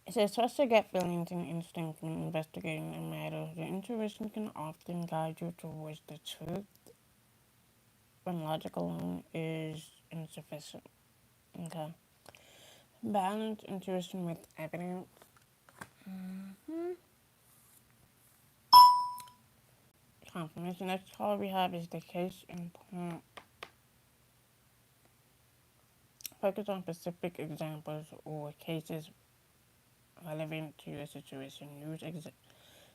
It says, trust your gut feelings and instinct when investigating a matter. Your intuition can often guide you towards the truth when logic alone is insufficient. Okay. Balance intuition with evidence. Mm-hmm. Confirmation. Next card we have is the case in point. Focus on specific examples or cases relevant to your situation.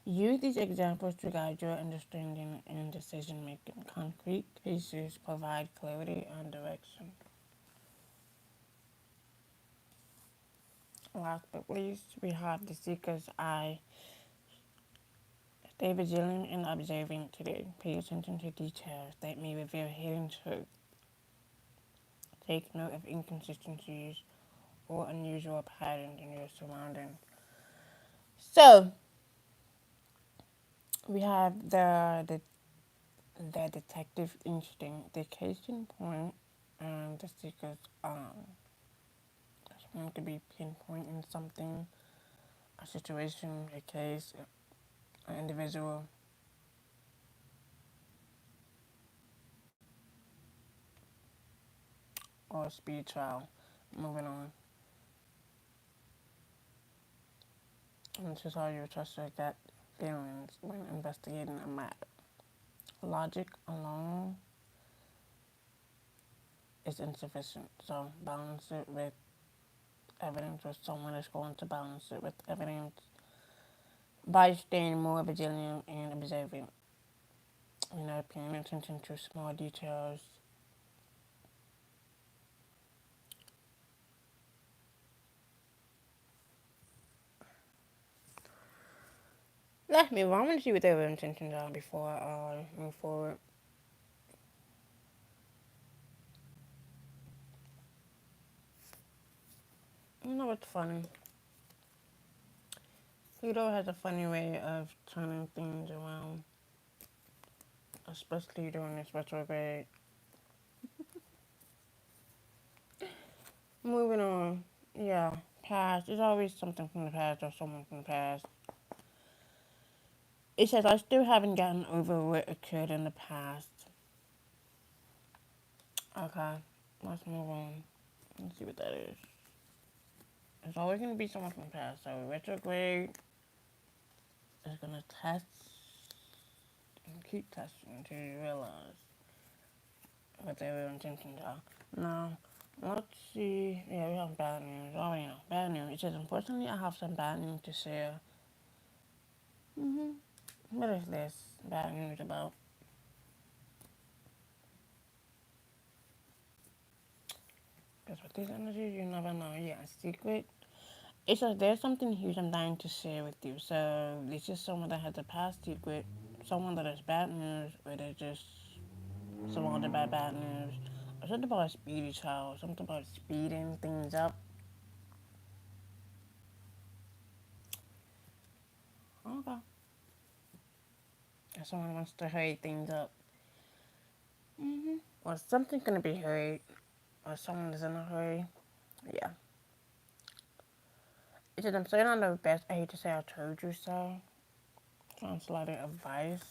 Use these examples to guide your understanding and decision making. Concrete cases provide clarity and direction. Last but least, we have the seeker's eye. Stay vigilant and observant today. Pay attention to details that may reveal hidden truth. Take note of inconsistencies or unusual patterns in your surroundings. So we have the detective instinct, the case in point, and the seeker's eye. Someone could be pinpointing something, a situation, a case, an individual. Or a speed trial. Moving on. And this is how you trust your gut feelings when investigating a matter. Logic alone is insufficient, so balance it with evidence, or someone is going to balance it with evidence by staying more vigilant and observant. Paying attention to small details. Let's move on. I want to see what their intentions are before I move forward. You know what's funny? Pluto has a funny way of turning things around, especially during this retrograde. Moving on. Yeah, past. There's always something from the past or someone from the past. It says, I still haven't gotten over what occurred in the past. Okay, let's move on. Let's see what that is. It's always going to be someone from the past. So retrograde is going to test and keep testing until you realize what their real intentions are. Now, let's see. Yeah, we have bad news. Oh, yeah, bad news. It says, unfortunately, I have some bad news to share. What is this bad news about? Because with these energies, you never know. Yeah, secret. It says there's something huge I'm dying to share with you. So this is someone that has a past secret, someone that has bad news, or they're just surrounded by bad news. Or something about a speedy child, something about speeding things up. Okay. Or someone wants to hurry things up. Or something's gonna be hurried. Or someone is in a hurry. Yeah. It says I'm saying on the best. I hate to say I told you so. Translated advice.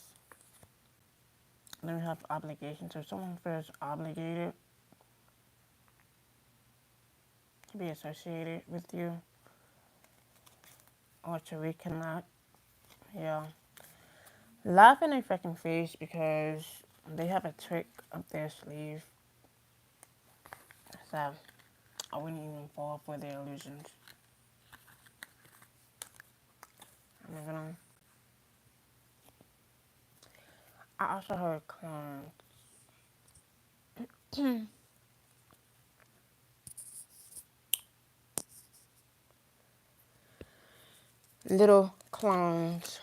Then we have obligation. So if someone feels obligated to be associated with you or to reconnect. Yeah. Laugh in their fucking face because they have a trick up their sleeve. So I wouldn't even fall for their illusions. Moving on. I also heard clowns. Little clowns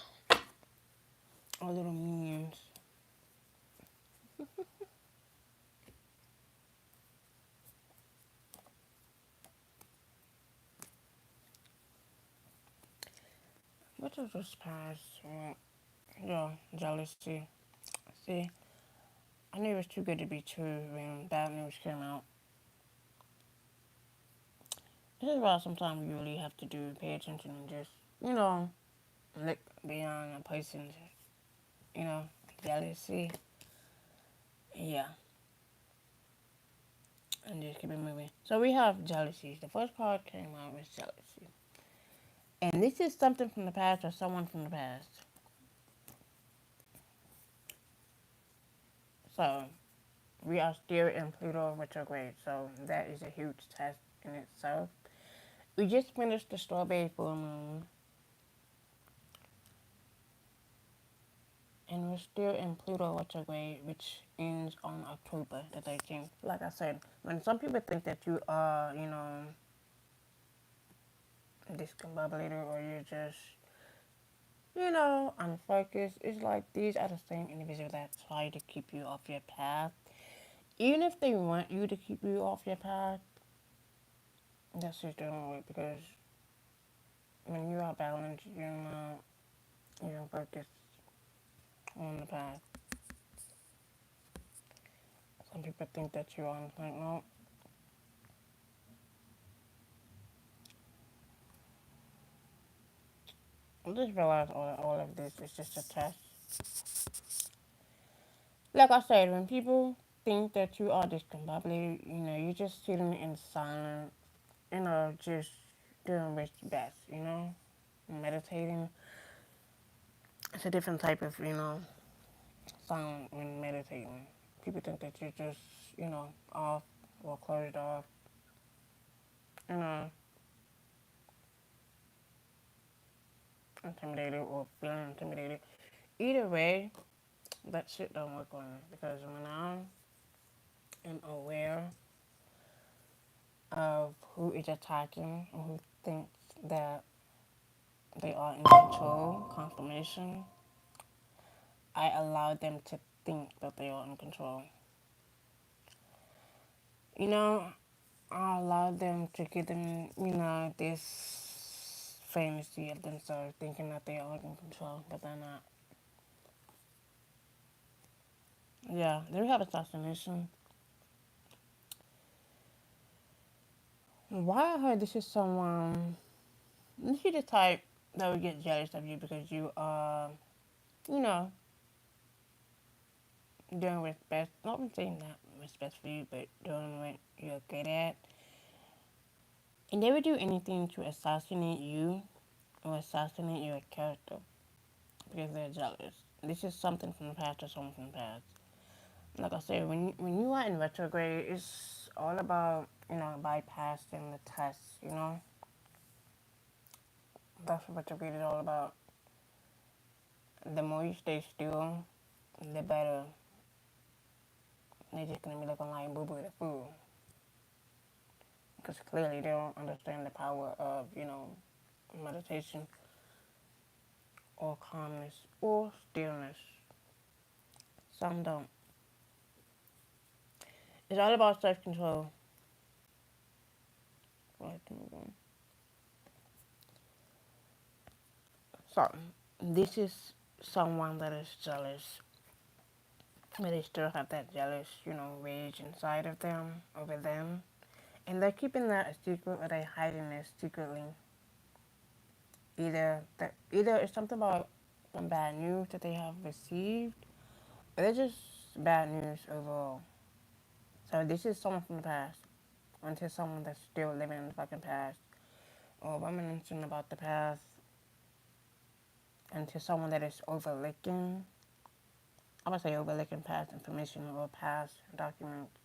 or little minions. What is this past? Yeah, jealousy. See, I knew it was too good to be true when bad news came out. This is why sometimes you really have to pay attention and just, you know, look beyond a person's, you know, jealousy. Yeah, and just keep it moving. So we have jealousy. The first card came out was jealousy. And this is something from the past or someone from the past. So we are still in Pluto retrograde. So that is a huge test in itself. We just finished the strawberry full moon. And we're still in Pluto retrograde, which ends on October the 13th. Like I said, when some people think that you are, you know, discombobulated or you're just, you know, unfocused, it's like these are the same individuals that try to keep you off your path. Even if they want you to keep you off your path, that's just doing it because when you are balanced, you're focused on the path. Some people think that you are on the no. I just realized all of this is just a test. Like I said, when people think that you are discombobulated, you know, you're just sitting in silence, you know, just doing what's best, you know, meditating. It's a different type of, you know, sound when meditating. People think that you're just, you know, off or closed off, you know, intimidated or feeling intimidated. Either way, that shit don't work on me because when I am aware of who is attacking and who thinks that they are in control, confirmation, I allow them to think that they are in control. You know, I allow them to give them, you know, this fantasy of themselves thinking that they are in control, but they're not. Yeah, they have assassination. Why I heard this is someone, this is the type that would get jealous of you because you are, you know, doing what's best. Not saying that what's best for you, but doing what you're good at. And they would do anything to assassinate you or assassinate your character because they're jealous. This is something from the past or someone from the past. Like I said, when you are in retrograde, it's all about, you know, bypassing the tests, you know? That's what retrograde is all about. The more you stay still, the better. They're just gonna be looking like boo boo the fool. Because clearly they don't understand the power of, you know, meditation or calmness or stillness. Some don't. It's all about self control. So, this is someone that is jealous, but they still have that jealous, you know, rage inside of them, over them. And they're keeping that a secret or they're hiding it secretly. Either it's something about some bad news that they have received, or it's just bad news overall. So this is someone from the past, until someone that's still living in the fucking past, or reminiscing about the past, until someone that is overlooking. I would say overlooking past information or past documents.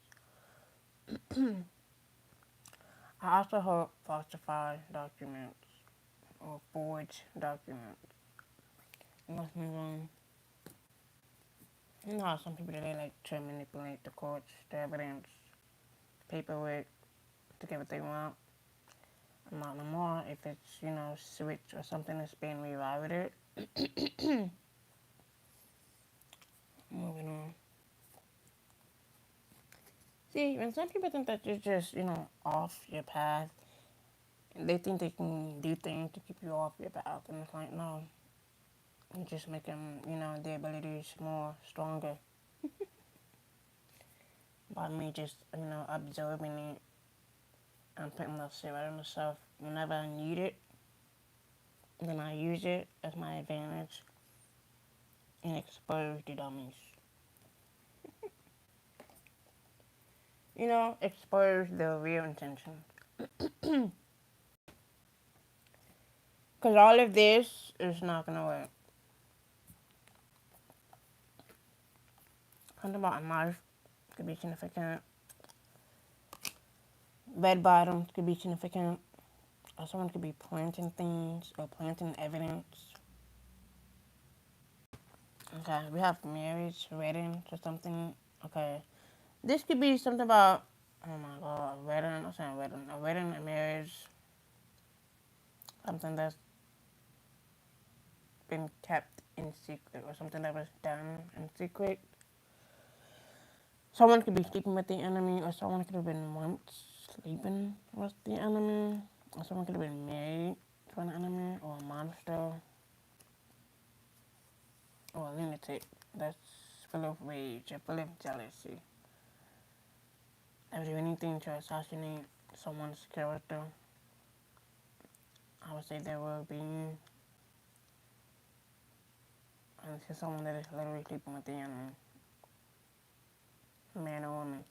I also hope falsified documents or forged documents. Let's move on. You know how some people they like to manipulate the courts, the evidence, paperwork to get what they want. Not no more if it's, you know, switch or something that's being rerouted. Moving on. See, when some people think that you're just, you know, off your path, they think they can do things to keep you off your path, and it's like, no, you just make them, you know, their abilities more stronger by me just, you know, absorbing it I'm putting that shit right on the shelf. Whenever I need it, then I use it as my advantage and expose the dummies. You know, expose the real intentions. Because all of this is not going to work. Something about a knife could be significant. Red bottoms could be significant. Or someone could be planting things or planting evidence. Okay, we have marriage, wedding, or something. Okay, this could be something about, oh my god, a wedding, I'm saying wedding, a wedding, a marriage, something that's been kept in secret or something that was done in secret. Someone could be sleeping with the enemy, or someone could have been once sleeping with the enemy, or someone could have been married to an enemy, or a monster, or a lunatic that's full of rage or full of jealousy. They would do anything to assassinate someone's character. I would say there will be, and this is someone that is literally sleeping with the enemy, man or woman.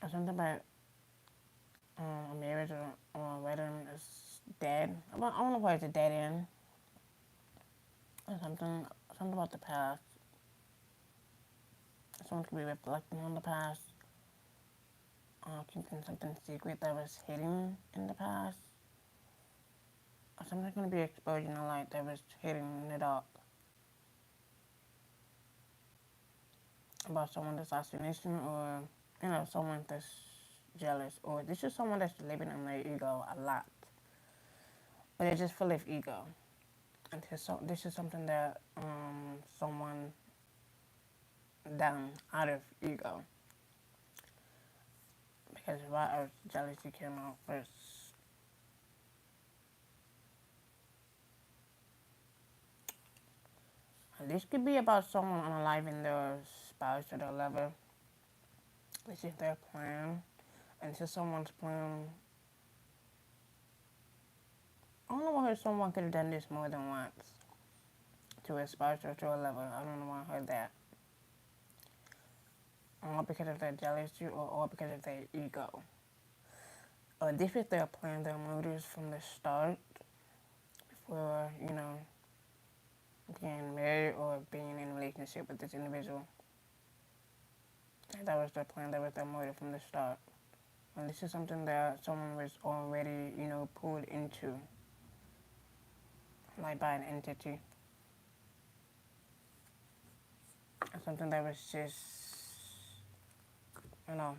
Or something about a marriage or a wedding is dead. I don't know why it's a dead end. Or something about the past. Someone could be reflecting on the past. Keeping something secret that was hidden in the past. Or something's going to be exposing a light that was hidden in the dark. About someone's assassination, or, you know, someone that's jealous, or this is someone that's living in their ego a lot. But they're just full of ego. And this is something that someone done out of ego. Because why our jealousy came out first. And this could be about someone unaliving their spouse or their lover. This is their plan. And this is someone's plan. I don't know why someone could have done this more than once. To a spouse or to a lover. I don't know why I heard that. All because of their jealousy, or all because of their ego. Or this is their plan, their motives from the start. Before, you know, being married or being in a relationship with this individual. That was their plan, that was their motive from the start. And this is something that someone was already, you know, pulled into. Like by an entity. Something that was just, you know,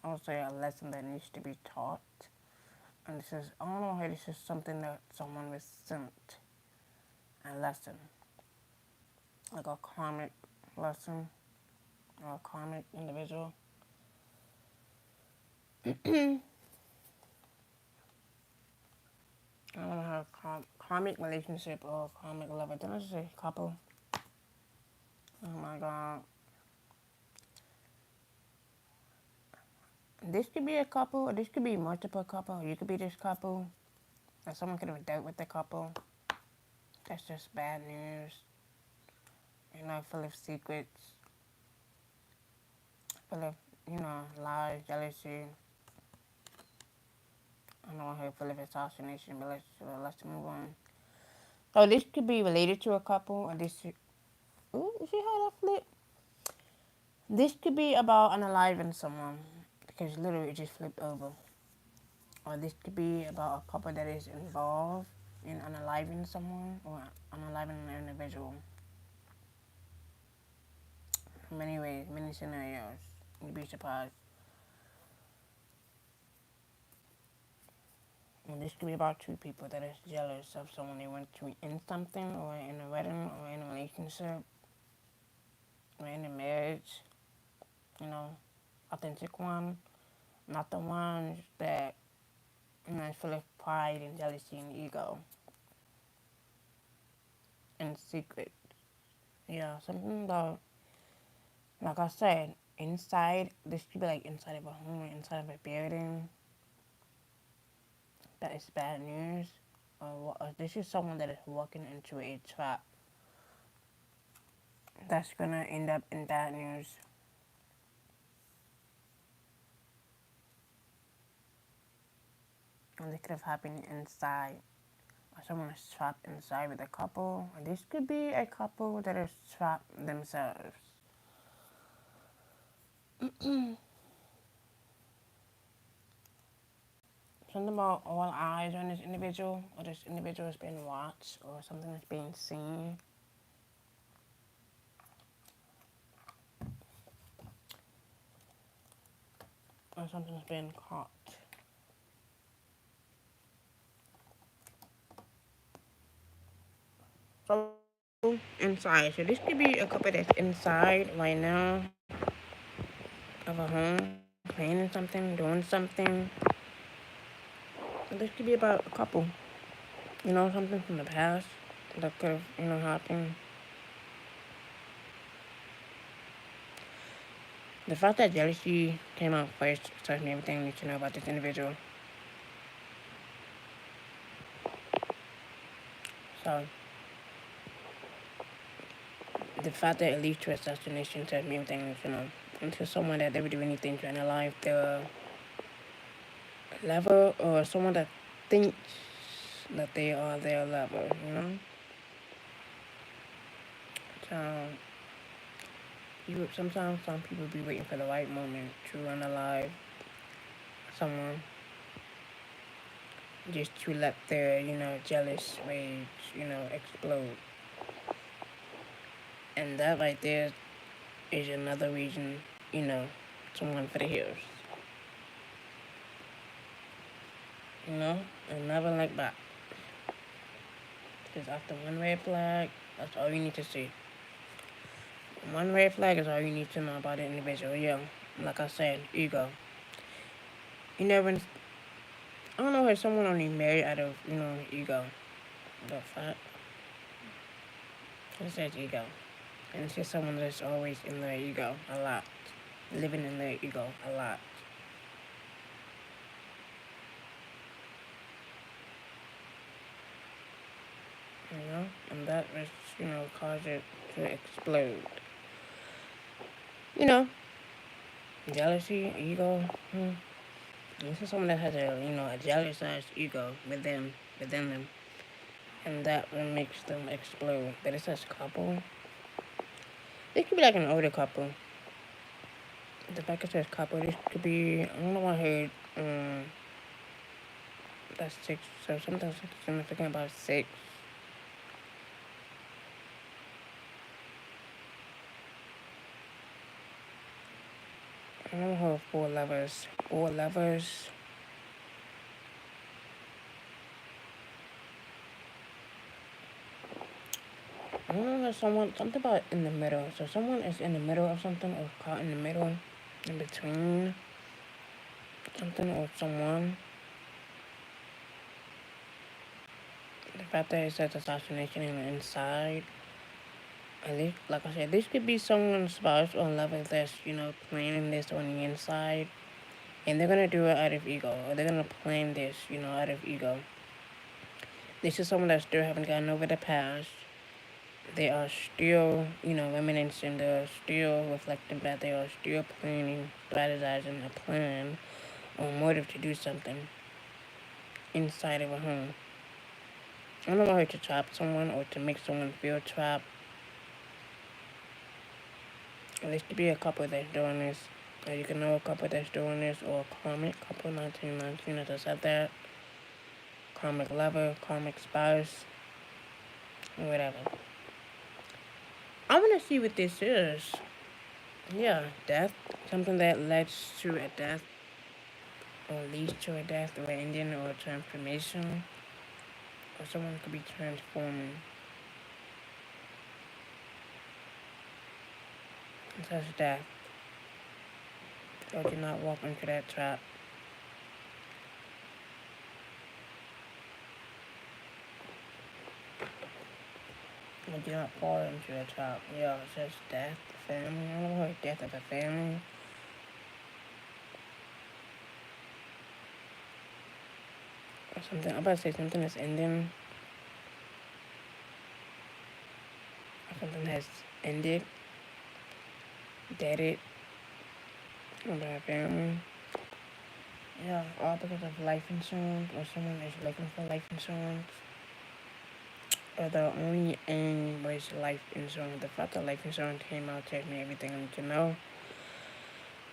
I would say a lesson that needs to be taught. And this is, I don't know how this is something that someone was sent. A lesson. Like a karmic lesson. Or a karmic individual. I don't know how karmic relationship or karmic lover. Didn't I just say couple? Oh my god. This could be a couple, or this could be multiple couple. You could be this couple. Or someone could have dealt with the couple. That's just bad news. You know, full of secrets. Full of, you know, lies, jealousy. I don't want to hear full of assassination, but let's move on. So this could be related to a couple, or this. Ooh, you see how that flip? This could be about unaliving someone, because literally it just flipped over. Or this could be about a couple that is involved in unaliving someone, or unaliving an individual. Many ways, many scenarios. You'd be surprised. And this could be about two people that is jealous of someone they want to end something, or in a wedding, or in a relationship, or in a marriage. You know, authentic one, not the ones that, you know, full of pride and jealousy and ego. And secret. Yeah, something about, like I said, inside. This could be like inside of a home or inside of a building. That is bad news. Or this is someone that is walking into a trap. That's gonna end up in bad news. And this could have happened inside. Or someone is trapped inside with a couple. Or this could be a couple that is trapped themselves. Something about all eyes on this individual, or this individual is being watched, or something is being seen. Or something is being caught. So inside. So this could be a couple that's inside right now of a home, planning something, doing something. This could be about a couple. You know, something from the past that could have, happened. The fact that jealousy came out first tells me everything I need to know about this individual. So, the fact that it leads to assassination tells me everything I need to know. Into someone that they would do anything to analyze their level, or someone that thinks that they are their level, So, sometimes some people be waiting for the right moment to unalive someone, just to let their, jealous rage, explode. And that right there is another reason, to run for the hills. And never like that. Because after one red flag, that's all you need to see. One red flag is all you need to know about the individual. Yeah, like I said, ego. You never, I don't know if someone only married out of, ego. The fact. It says ego. And it's just someone that's always in their ego a lot. Living in their ego a lot. And that was, cause it to explode. Jealousy, ego. This is someone that has a jealous-sized ego within them. And that makes them explode. But it says couple. This could be like an older couple. The fact it says couple, this could be, I don't know what I heard, that's 6, so something significant about 6. I don't know how 4 lovers. 4 lovers. I don't know, something about in the middle. So someone is in the middle of something, or caught in the middle, in between something or someone. The fact that it says assassination on the inside. At least, like I said, this could be someone's spouse or lover that's, planning this on the inside. And they're going to do it out of ego. Or they're going to plan this, out of ego. This is someone that still haven't gotten over the past. They are still, reminiscing. They're still reflecting back. They are still planning, strategizing a plan or motive to do something inside of a home. I don't know how to trap someone or to make someone feel trapped. There could be a couple that's doing this. Or you can know a couple that's doing this, or a karmic couple, 1919, as I said that. Karmic lover, karmic spouse, whatever. I want to see what this is. Yeah, death. Something that leads to a death, or leads to a death, or an ending, or a transformation. Or someone could be transforming. It says death. So do not walk into that trap. But you not fall into a trap. Yeah, it's just death, family. I don't know, death of a family. Or something. I'm about to say something that's ending. Or something has ended. Deaded. About a family. Yeah, all because of life insurance, or someone is looking for life insurance. Or the only aim was life insurance. The fact that life insurance came out tells me everything I need to know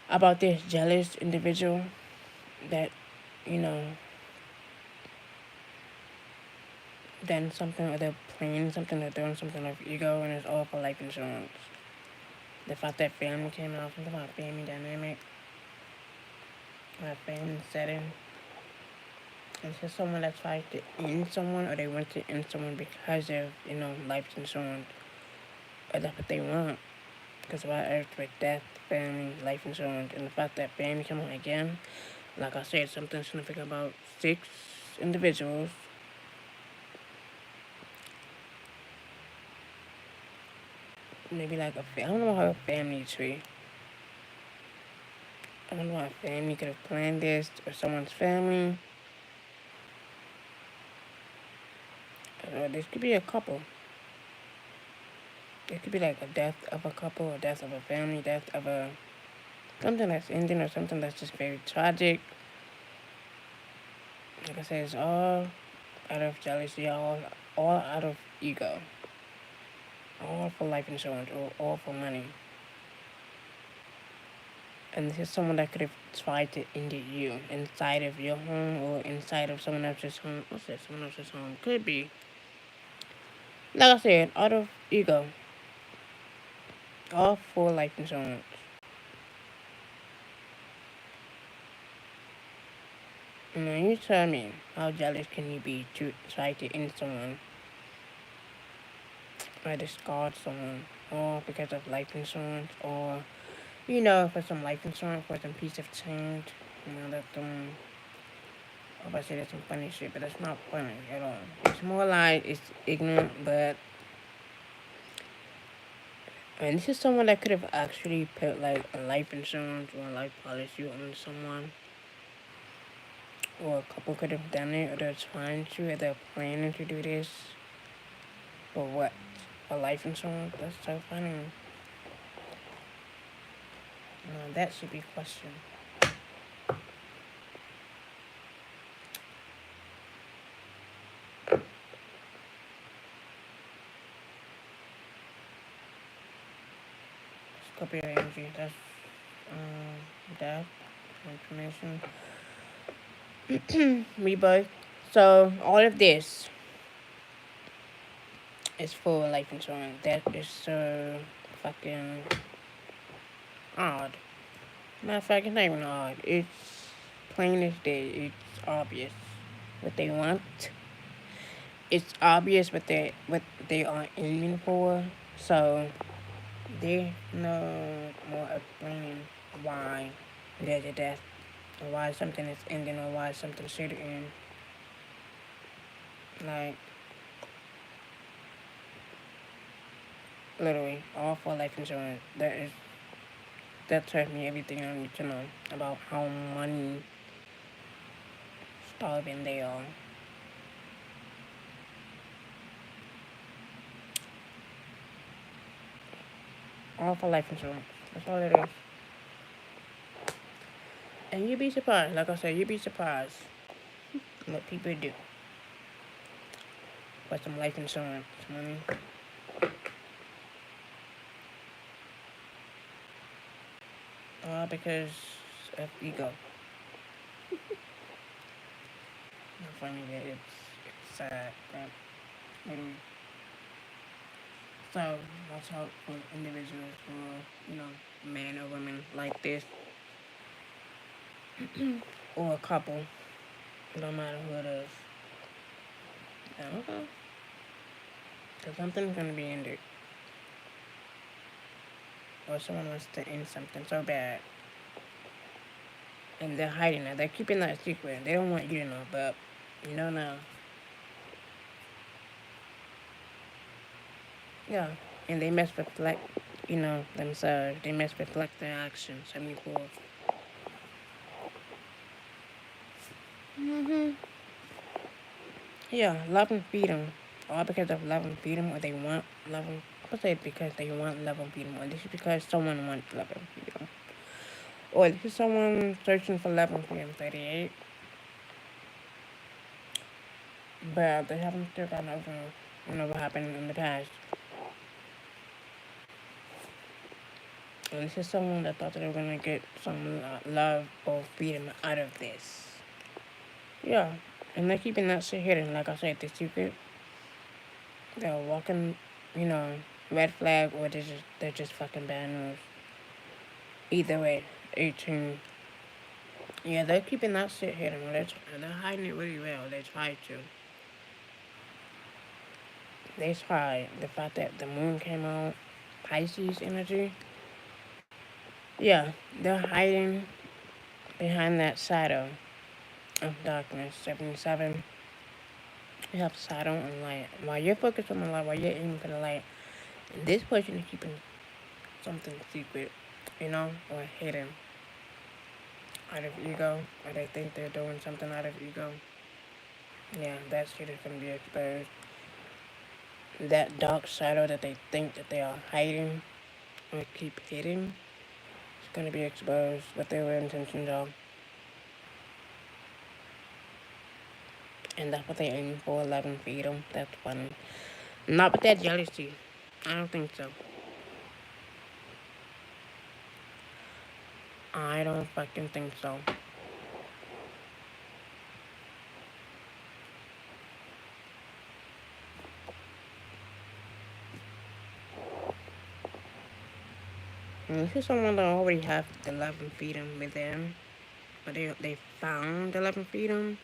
about this jealous individual that, you know, done something, or they're planning something, or doing something of ego, and it's all for life insurance. The fact that family came out, something about family dynamic, or family setting. It's just someone that tries to end someone, or they want to end someone because of, life insurance. Or that's what they want. Because of our earth with death, family, life insurance, and the fact that family come on again, like I said, something significant about 6 individuals. Maybe like I don't know how a family tree. I don't know how a family could have planned this, or someone's family. Or this could be a couple. It could be like a death of a couple, a death of a family, death of a something that's ending, or something that's just very tragic. Like I said, it's all out of jealousy, all out of ego, all for life insurance, or all for money. And this is someone that could have tried to end you inside of your home, or inside of someone else's home. I said someone else's home. Could be. Like I said, out of ego. All for life insurance. Now you tell me, how jealous can you be to try to end someone, or discard someone, or because of life insurance, or for some life insurance, for some piece of change. That I about to say that's some funny shit, but that's not funny at all. It's more like it's ignorant, but and this is someone that could have actually put like a life insurance or a life policy on someone. Or a couple could have done it, or they're trying to, or they're planning to do this. For what? A life insurance? That's so funny. That should be questioned. Scorpio energy. That's that information. Rebirth. So all of this is for life insurance. That is so fucking odd. Matter of fact, it's not even odd. It's plain as day. It's obvious what they want. It's obvious what they are aiming for. So there's no more explaining why there's a death, or why something is ending, or why something should end. Like, literally, all for life insurance. That tells me everything I need to know about how money starving they are. All for life insurance. That's all it is. And you'd be surprised. Like I said, you'd be surprised what people do for some life insurance money. Because of ego. Not funny, but it's sad. Literally. So watch out for individuals, or men or women like this, or a couple. It don't matter who it is. Okay. Because something's gonna be ended, or someone wants to end something so bad, and they're hiding it. They're keeping that secret. They don't want you to know, but you know now. Yeah, and they must reflect, themselves. They must reflect their actions. 74. Mm-hmm. Yeah, love and freedom. All because of love and freedom, or they want love and... I would say it's because they want love and freedom, or this is because someone wants love and freedom. Or this is someone searching for love and freedom, 38. But they haven't still gotten over, what happened in the past. And this is someone that thought that they were going to get some love or freedom out of this. Yeah, and they're keeping that shit hidden. Like I said, the secret, they're walking, you know, red flag, or they're just fucking bad news. Either way, 18. Yeah, they're keeping that shit hidden. They're hiding it really well. They try to. They try. The fact that the moon came out, Pisces energy. Yeah, they're hiding behind that shadow of darkness. 77. You have shadow and light. While you're focused on the light, while you're aiming for the light, this person is keeping something secret, or hidden out of ego, or they think they're doing something out of ego. Yeah, that shit is gonna be exposed. That dark shadow that they think that they are hiding or keep hidden is gonna be exposed. What their real intentions are, and that's what they aim for. 11 freedom. That's funny. Not with that jealousy. I don't think so. I don't fucking think so. And this is someone that already have the love and freedom within, but they found the love and freedom,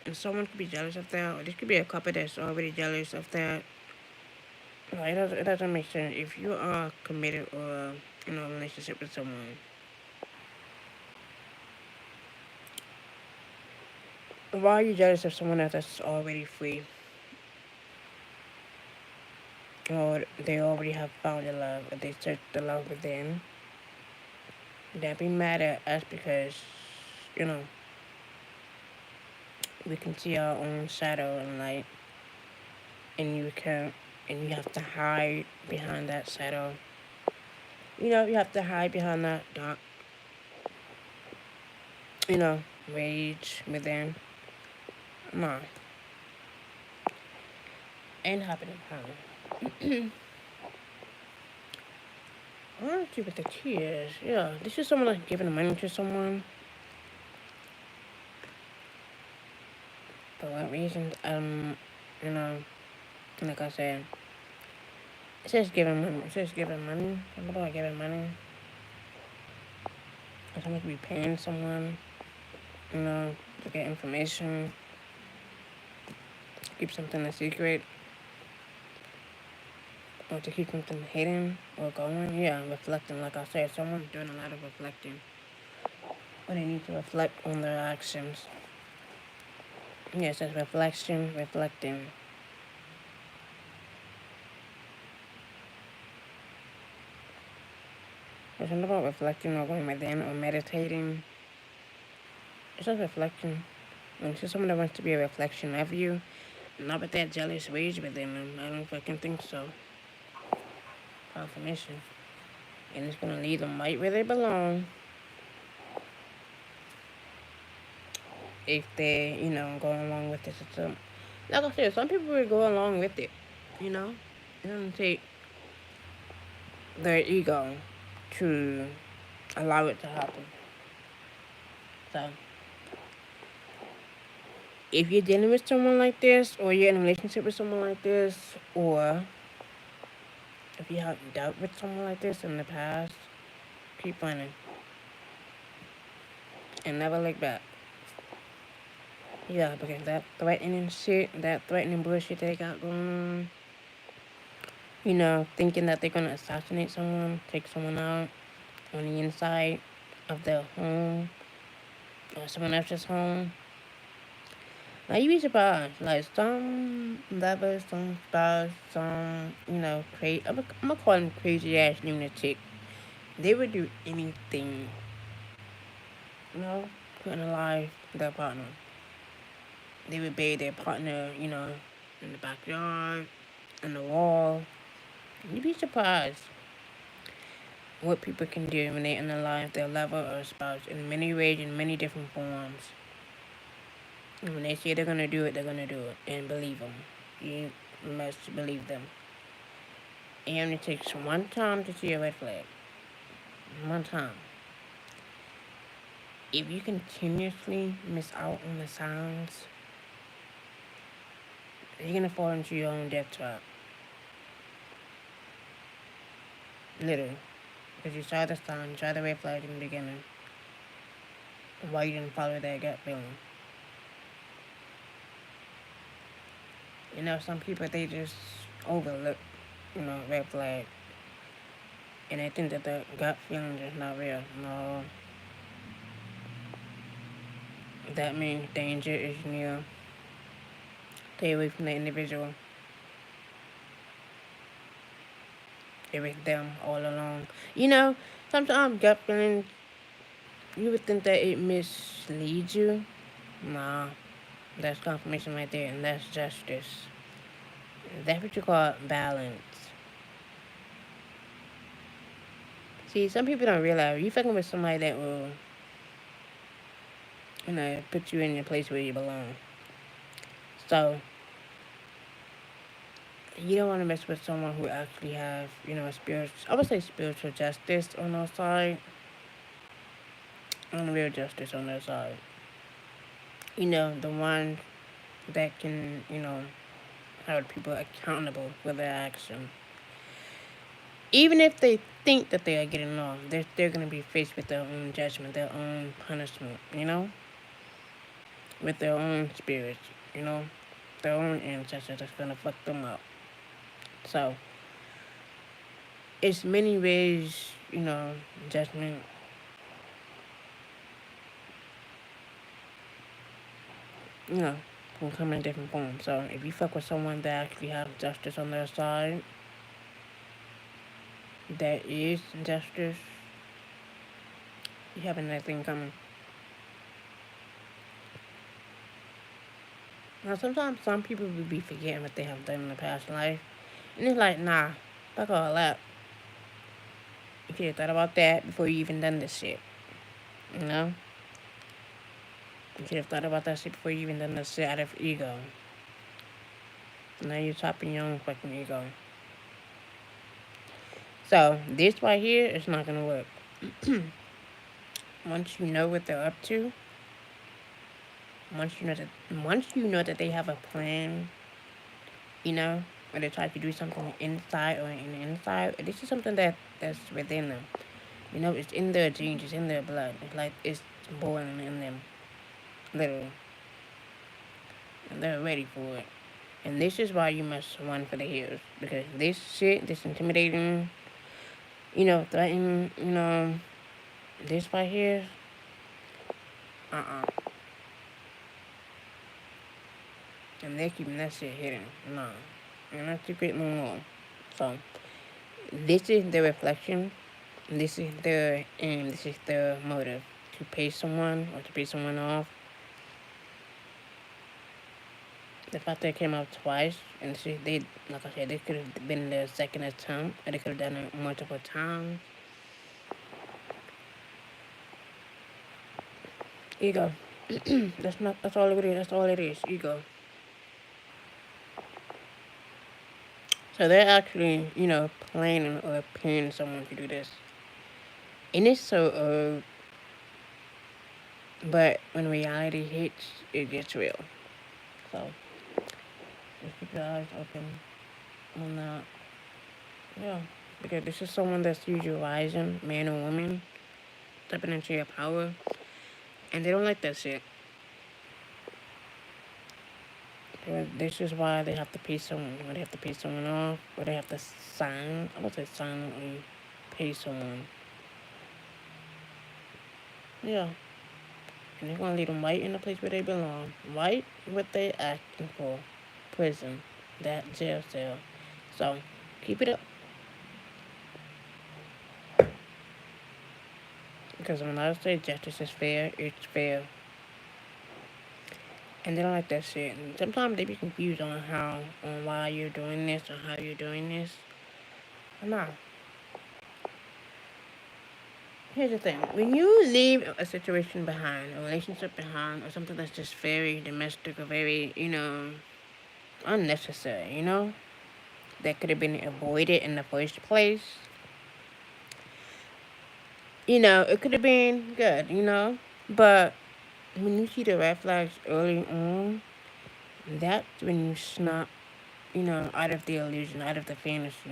and someone could be jealous of that, or this could be a couple that's already jealous of that. Like, it doesn't make sense if you are committed or in a relationship with someone. Why are you jealous of someone else that's already free, or they already have found the love, or they search the love within? Don't be mad at us because you know we can see our own shadow and light, and you have to hide behind that shadow. You have to hide behind that dark, you know, rage within. No, ain't happening, honey. I want to see what the key is. Yeah, this is someone like giving money to someone. For what reason? You know, like I said, it says giving money. It says giving money. Something about giving money. Or someone could be paying someone, to get information, to keep something a secret, or to keep something hidden or going. Yeah, reflecting. Like I said, someone's doing a lot of reflecting. Or they need to reflect on their actions. Yeah, it says reflection, reflecting. There's something about reflecting or going within or meditating. It's just reflection. When it's just someone that wants to be a reflection of you, not with that jealous rage within them. I don't fucking think so. Confirmation. And it's gonna lead them right where they belong. If they, go along with this. Like I said, some people will go along with it. You know? It doesn't take their ego to allow it to happen. So, if you're dealing with someone like this, or you're in a relationship with someone like this, or if you have dealt with someone like this in the past, keep running and never look back. Yeah, because that threatening shit, that threatening bullshit they got going on, thinking that they're gonna assassinate someone, take someone out on the inside of their home or someone else's home, Like, you be surprised. Like, some lovers, some spouse, some, crazy. I'm gonna call them crazy ass lunatic. They would do anything, put in life their partner. They would bathe their partner, in the backyard, on the wall. You'd be surprised what people can do when they unalive their lover or spouse in many ways, in many different forms. And when they say they're gonna do it, they're gonna do it. And believe them. You must believe them. It only takes one time to see a red flag. One time. If you continuously miss out on the signs, you're gonna fall into your own death trap. Literally. Because you saw the sign, you saw the red flag in the beginning. Why you didn't follow that gut feeling? Some people, they just overlook, red flag. And they think that the gut feeling is not real. No. That means danger is near. Stay away from the individual. Stay with them all along. Sometimes gut feelings, you would think that it misleads you. Nah. That's confirmation right there, and that's justice. That's what you call balance. See, some people don't realize you fucking with somebody that will, put you in your place where you belong. So, you don't want to mess with someone who actually have, I would say spiritual justice on their side, and real justice on their side. The one that can, hold people accountable for their actions. Even if they think that they are getting off, they're going to be faced with their own judgment, their own punishment, with their own spirits, their own ancestors that's going to fuck them up. So, it's many ways, judgment can come in different forms. So, if you fuck with someone that actually has justice on their side, that is justice, you have another thing coming. Now, sometimes some people will be forgetting what they have done in the past life. And it's like, nah, fuck all that. You should have thought about that before you even done this shit. You should have thought about that shit before you even done this shit out of ego. Now you're topping your own fucking ego. So, this right here is not gonna work. Once you know what they're up to, once you know that they have a plan, or they try to do something inside or in the inside, this is something that's within them. It's in their genes, it's in their blood. It's like it's born in them, literally. And they're ready for it. And this is why you must run for the hills. Because this shit, this intimidating, threatening, this right here, and they're keeping that shit hidden. No. And that's secret no more. So, this is the reflection. This is their aim. This is their motive. To pay someone or to pay someone off. The fact that it came out twice, and they, like I said, they could have been their second attempt, or they could have done it multiple times. Ego. That's all it is. That's all it is. Ego. So they're actually, planning or paying someone to do this. And it's so old. But when reality hits, it gets real. So, just keep your eyes open on that. Yeah. Because this is someone that's usually rising, man or woman, stepping into your power. And they don't like that shit. This is why they have to pay someone. Or they have to pay someone off. Or they have to sign. I would say silently pay someone. Yeah. And they're gonna leave them right in the place where they belong. Right what they asking for. Prison. That jail cell. So, keep it up. Because when I say justice is fair, it's fair. And they don't like that shit. And sometimes they be confused on why you're doing this or how you're doing this. But nah. Here's the thing. When you leave a situation behind, a relationship behind, or something that's just very domestic or very, unnecessary, that could have been avoided in the first place, it could have been good, But when you see the red flags early on, that's when you snap, out of the illusion, out of the fantasy,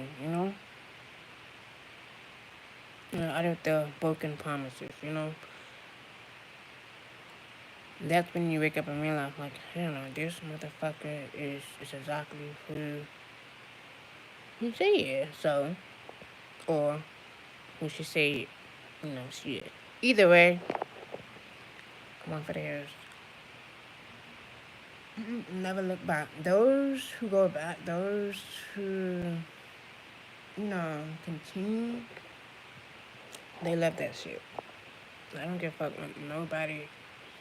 out of the broken promises. That's when you wake up and realize, like, hell no, this motherfucker is exactly who you say he is. So, or who should say, she is. Either way, come on for the hairs. Never look back. Those who go back, those who, continue, they love that shit. I don't give a fuck what nobody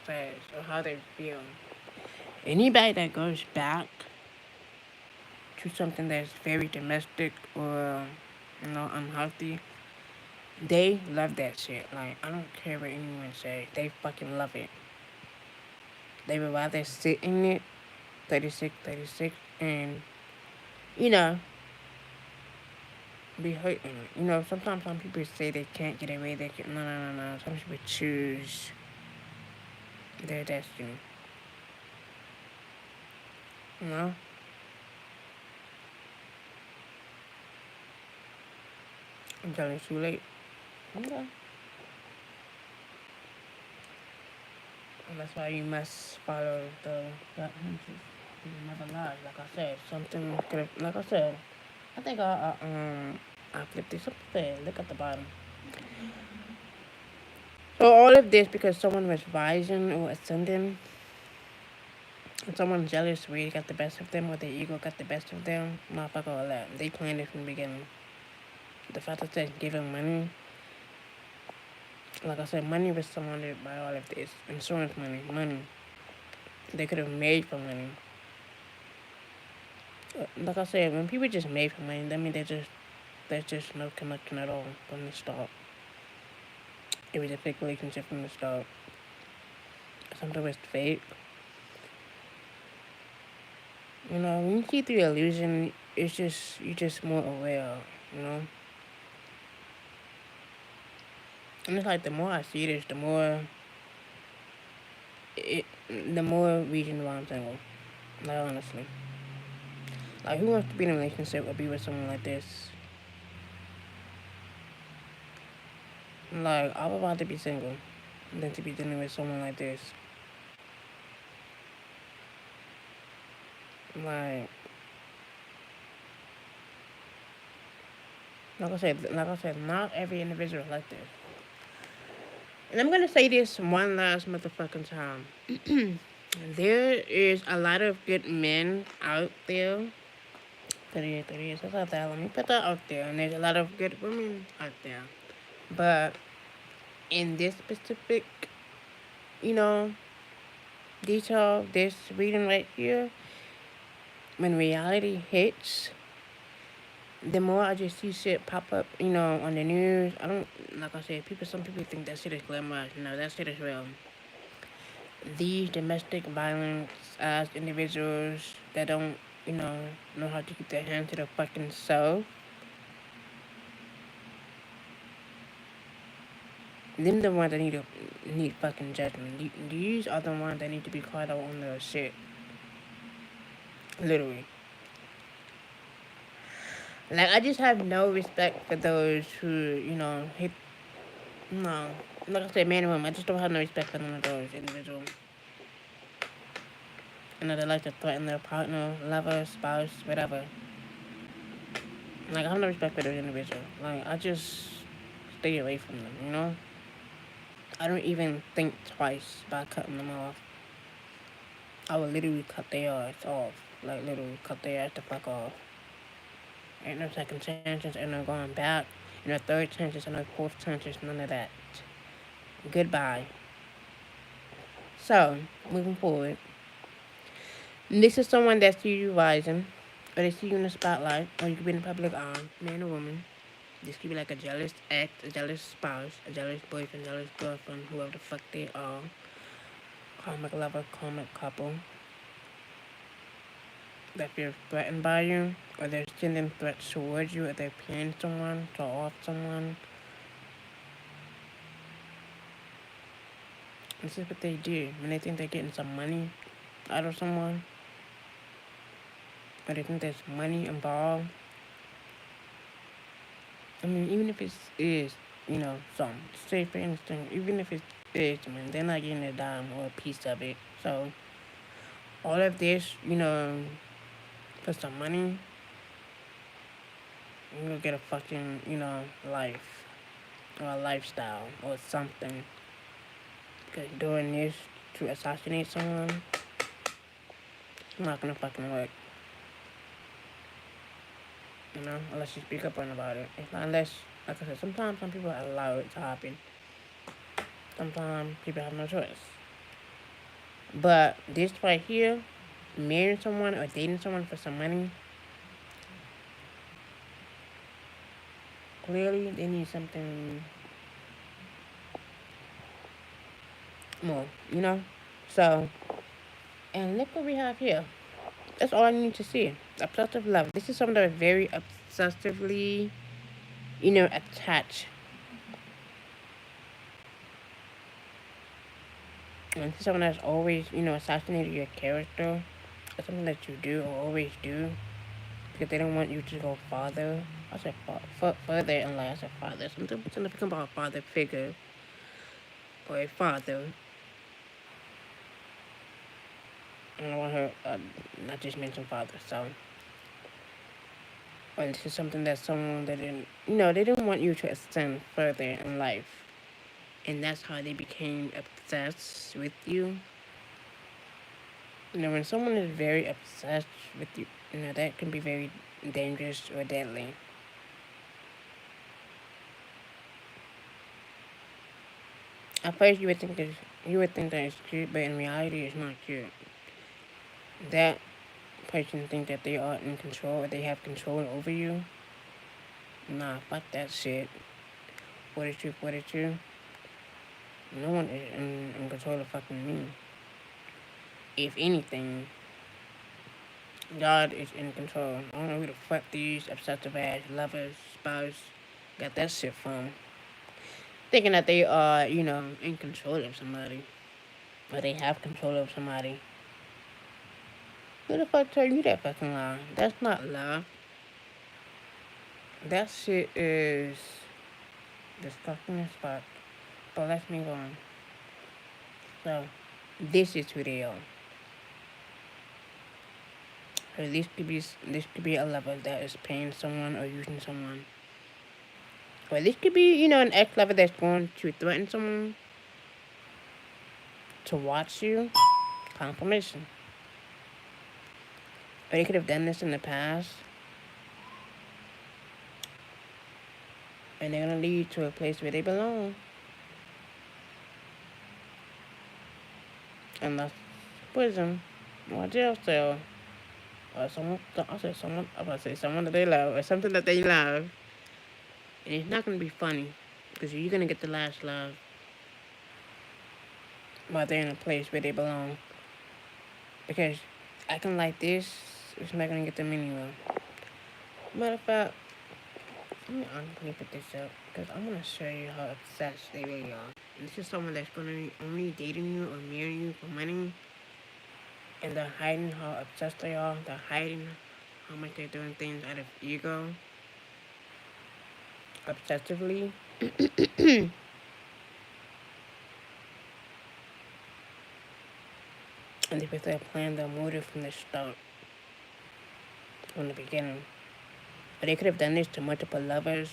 says or how they feel. Anybody that goes back to something that's very domestic or, unhealthy, they love that shit. Like, I don't care what anyone say. They fucking love it. They would rather sit in it 36, and, be hurting it. Sometimes some people say they can't get away. They can. No. Some people choose their destiny. You know? Until it's too late. Okay. And that's why you must follow the gut hunches. You never lie. Like I said, something could have. Like I said, I think I flipped this up there. Look at the bottom. So all of this because someone was rising or ascending, and someone jealous where got the best of them or their ego got the best of them. Nah, fuck all that. They planned it from the beginning. The fact that they're giving money, like I said, money was surrounded by all of this. Insurance money. They could have made for money. Like I said, when people just made for money, that means there's just no connection at all from the start. It was a fake relationship from the start. Something was fake. When you see through the illusion, you're just more aware, And it's like the more I see this, the more reason why I'm single. Like honestly. Like who wants to be in a relationship or be with someone like this? Like I would rather be single than to be dealing with someone like this. Like like I said, not every individual is like this. And I'm gonna say this one last motherfucking time. There is a lot of good men out there. 38, that's out there. Let me put that out there. And there's a lot of good women out there. But in this specific, detail, this reading right here, when reality hits, the more I just see shit pop up, on the news. I don't, like I said, some people think that shit is glamorous. No, that shit is real. These domestic violence as individuals that don't, know how to keep their hand to the fucking self. Them the ones that need fucking judgment. These are the ones that need to be caught out on their shit. Literally. Like, I just have no respect for those who, hate. No. Like I said, man and woman, I just don't have no respect for none of those individuals. They like to threaten their partner, lover, spouse, whatever. Like, I have no respect for those individuals. Like, I just stay away from them, I don't even think twice about cutting them off. I would literally cut their ass off. Like, literally cut their ass the fuck off. Ain't no second chances, ain't no going back. Ain't no third chances, ain't no fourth chances, none of that. Goodbye. So, moving forward. This is someone that sees you rising, or they see you in the spotlight, or you could be in the public eye, man or woman. This could be like a jealous ex, a jealous spouse, a jealous boyfriend, jealous girlfriend, whoever the fuck they are. Karmic lover, karmic couple. That feel threatened by you, or they're sending threats towards you, or they're paying someone to off someone. This is what they do when they think they're getting some money out of someone, or they think there's money involved. I mean, even if it is, some, say for instance, even if it is, they're not getting a dime or a piece of it. So, all of this, for some money, you're gonna get a fucking, life, or a lifestyle, or something. Because doing this to assassinate someone, it's not gonna fucking work. Unless you speak up on about it. Unless, like I said, sometimes some people allow it to happen. Sometimes people have no choice. But this right here, marrying someone or dating someone for some money, clearly they need something more, So, and look what we have here. That's all I need to see. Obsessive love. This is someone that is very obsessively, attached. And this is someone that's always, assassinated your character. That's something that you do or always do. Because they don't want you to go farther. I said further in life. I said father. Something to become about a father figure. Or a father. And I want her not just mention father. So, and this is something that someone that didn't, they didn't want you to ascend further in life. And that's how they became obsessed with you. When someone is very obsessed with you, that can be very dangerous or deadly. At first, you would think that it's cute, but in reality, it's not cute. That person think that they are in control, or they have control over you. Nah, fuck that shit. What is true? No one is in control of fucking me. If anything, God is in control. I don't know who the fuck these obsessive ass lovers, spouse, got that shit from. Thinking that they are, in control of somebody. Or they have control of somebody. Who the fuck told you that fucking lie? That's not love. That shit is disgusting as fuck. But let's move on. So, this is who they are. Or this could be a lover that is paying someone or using someone. Or this could be, an ex-lover that's going to threaten someone to watch you. Confirmation. Or they could have done this in the past. And they're going to lead you to a place where they belong. Unless prison or jail cell. Or someone that they love. Or something that they love. And it's not going to be funny. Because you're going to get the last love. While they're in a place where they belong. Because acting like this is not going to get them anywhere. Matter of fact, let me honestly put this up. Because I'm going to show you how obsessed they really are. And this is someone that's going to be only dating you or marrying you for money. And they're hiding how obsessed they are. They're hiding how much they're doing things out of ego. Obsessively. And they put their plan, their motive from the start. From the beginning. But they could have done this to multiple lovers.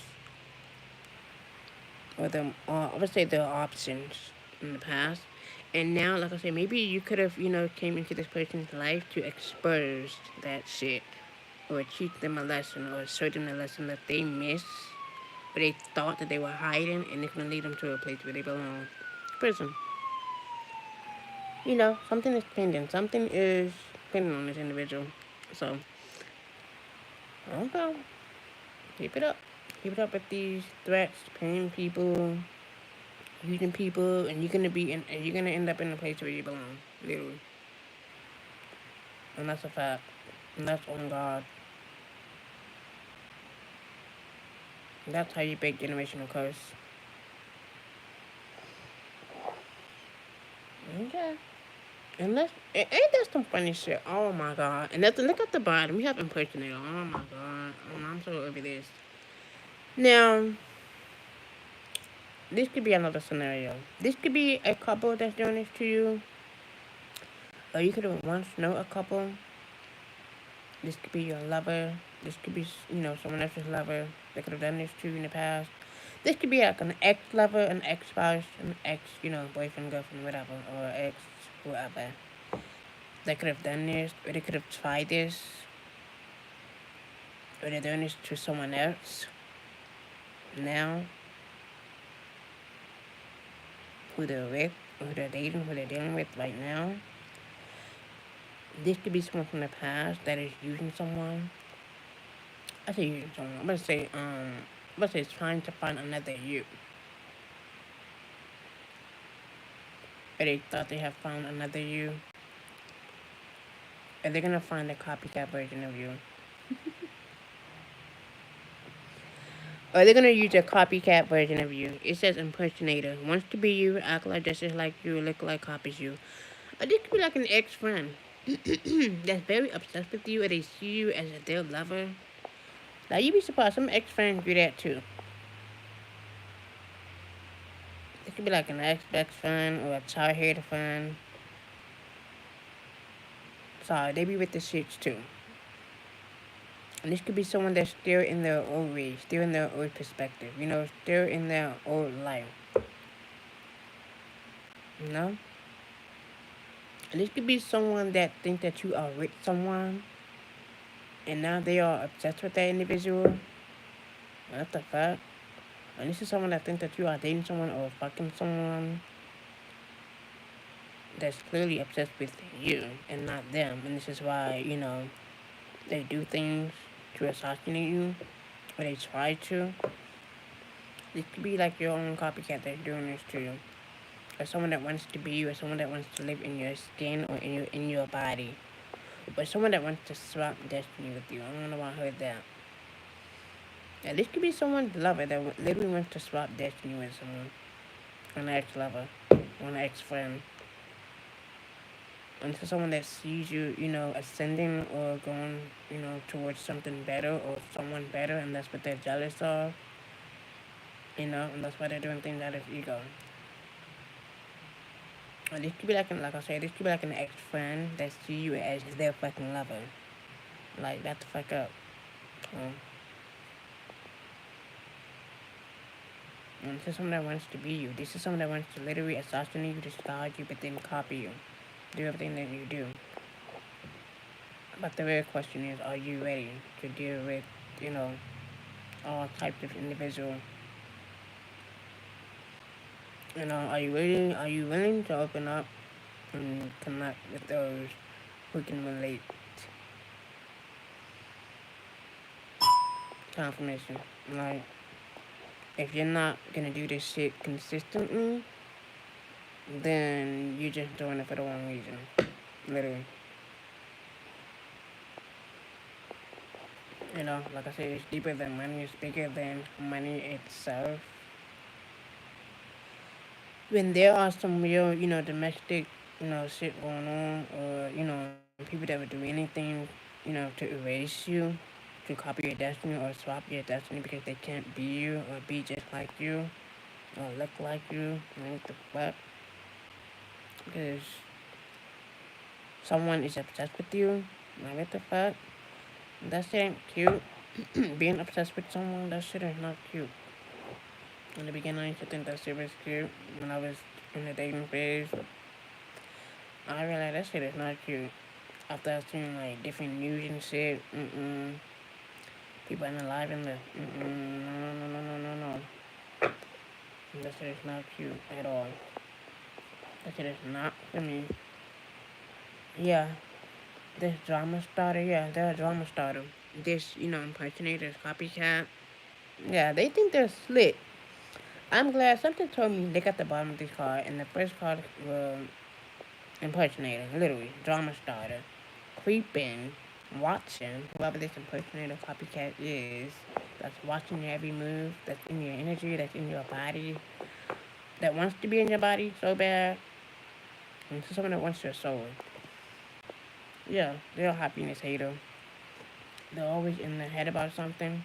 Or I would say there are options. in the past. And now, like I said, maybe you could have, came into this person's life to expose that shit. Or teach them a lesson or show them a lesson that they missed. Or they thought that they were hiding and it's going to lead them to a place where they belong. Prison. Something is pending. Something is pending on this individual. So, okay. Keep it up. Keep it up with these threats, paying people, using people, and you're gonna end up in a place where you belong, literally. And that's a fact. And that's on God. And that's how you break generational curse. Okay. And ain't that some funny shit? Oh my God. And look at the bottom. We have impersonator. Oh my God. I'm so over this. Now, this could be another scenario. This could be a couple that's doing this to you. Or you could have once know a couple. This could be your lover. This could be, someone else's lover. They could have done this to you in the past. This could be like an ex-lover, an ex-spouse, an ex, boyfriend, girlfriend, whatever. Or ex, whoever. They could have done this. Or they could have tried this. Or they're doing this to someone else. Now. Who they're with. Who they're dating. Who they're dealing with right now. This could be someone from the past that is using someone. I say using someone. I'm gonna say trying to find another you. Or they thought they have found another you. Or they're gonna find a copycat version of you. Or they're gonna use a copycat version of you. It says impersonator. Wants to be you, act like just like you, look like copies you. Or this could be like an ex-friend. That's very obsessed with you, or they see you as their lover. Like, you'd be surprised, some ex-friends do that too. It could be like an ex-best friend or a childhood friend. Sorry, they be with the shits too. And this could be someone that's still in their old ways, still in their old perspective, still in their old life. And this could be someone that thinks that you are with someone, and now they are obsessed with that individual. What the fuck? And this is someone that thinks that you are dating someone or fucking someone that's clearly obsessed with you and not them. And this is why, they do things to assassinate you, or they try to. This could be like your own copycat that's doing this to you. Or someone that wants to be you, or someone that wants to live in your skin or in your body. Or someone that wants to swap destiny with you. I don't know why I heard that. Yeah, this could be someone's lover that literally wants to swap destiny with someone. An ex-lover. Or an ex-friend. And to someone that sees you, ascending or going, towards something better or someone better, and that's what they're jealous of. And that's why they're doing things out of ego. And this could be like I said, this could be like an ex-friend that sees you as their fucking lover. Like, back the fuck up. And this is someone that wants to be you. This is someone that wants to literally assassinate you, discard you, but then copy you. Do everything that you do. But the real question is, are you ready to deal with, all types of individuals? Are you willing to open up and connect with those who can relate? Confirmation. Like, if you're not gonna do this shit consistently, then you're just doing it for the wrong reason. Literally. Like I said, it's deeper than money. It's bigger than money itself. When there are some real, domestic, shit going on, or, people that would do anything, to erase you, to copy your destiny or swap your destiny because they can't be you or be just like you or look like you, what the fuck? Because someone is obsessed with you, what the fuck? That shit ain't cute. Being obsessed with someone, that shit is not cute. In the beginning, I used to think that shit was cute when I was in the dating phase. I realized that shit is not cute. After I seen like different news and shit, people analyzing the, no. That shit is not cute at all. That shit is not for me. Yeah, this drama starter, yeah, they're a drama starter. This, impersonators, copycat. Yeah, they think they're slick. I'm glad something told me they got the bottom of this card, and the first card was impersonator, literally, drama starter, creeping, watching, whoever this impersonator copycat is, that's watching your every move, that's in your energy, that's in your body, that wants to be in your body so bad, and someone that wants your soul. Yeah, they're a happiness hater. They're always in their head about something,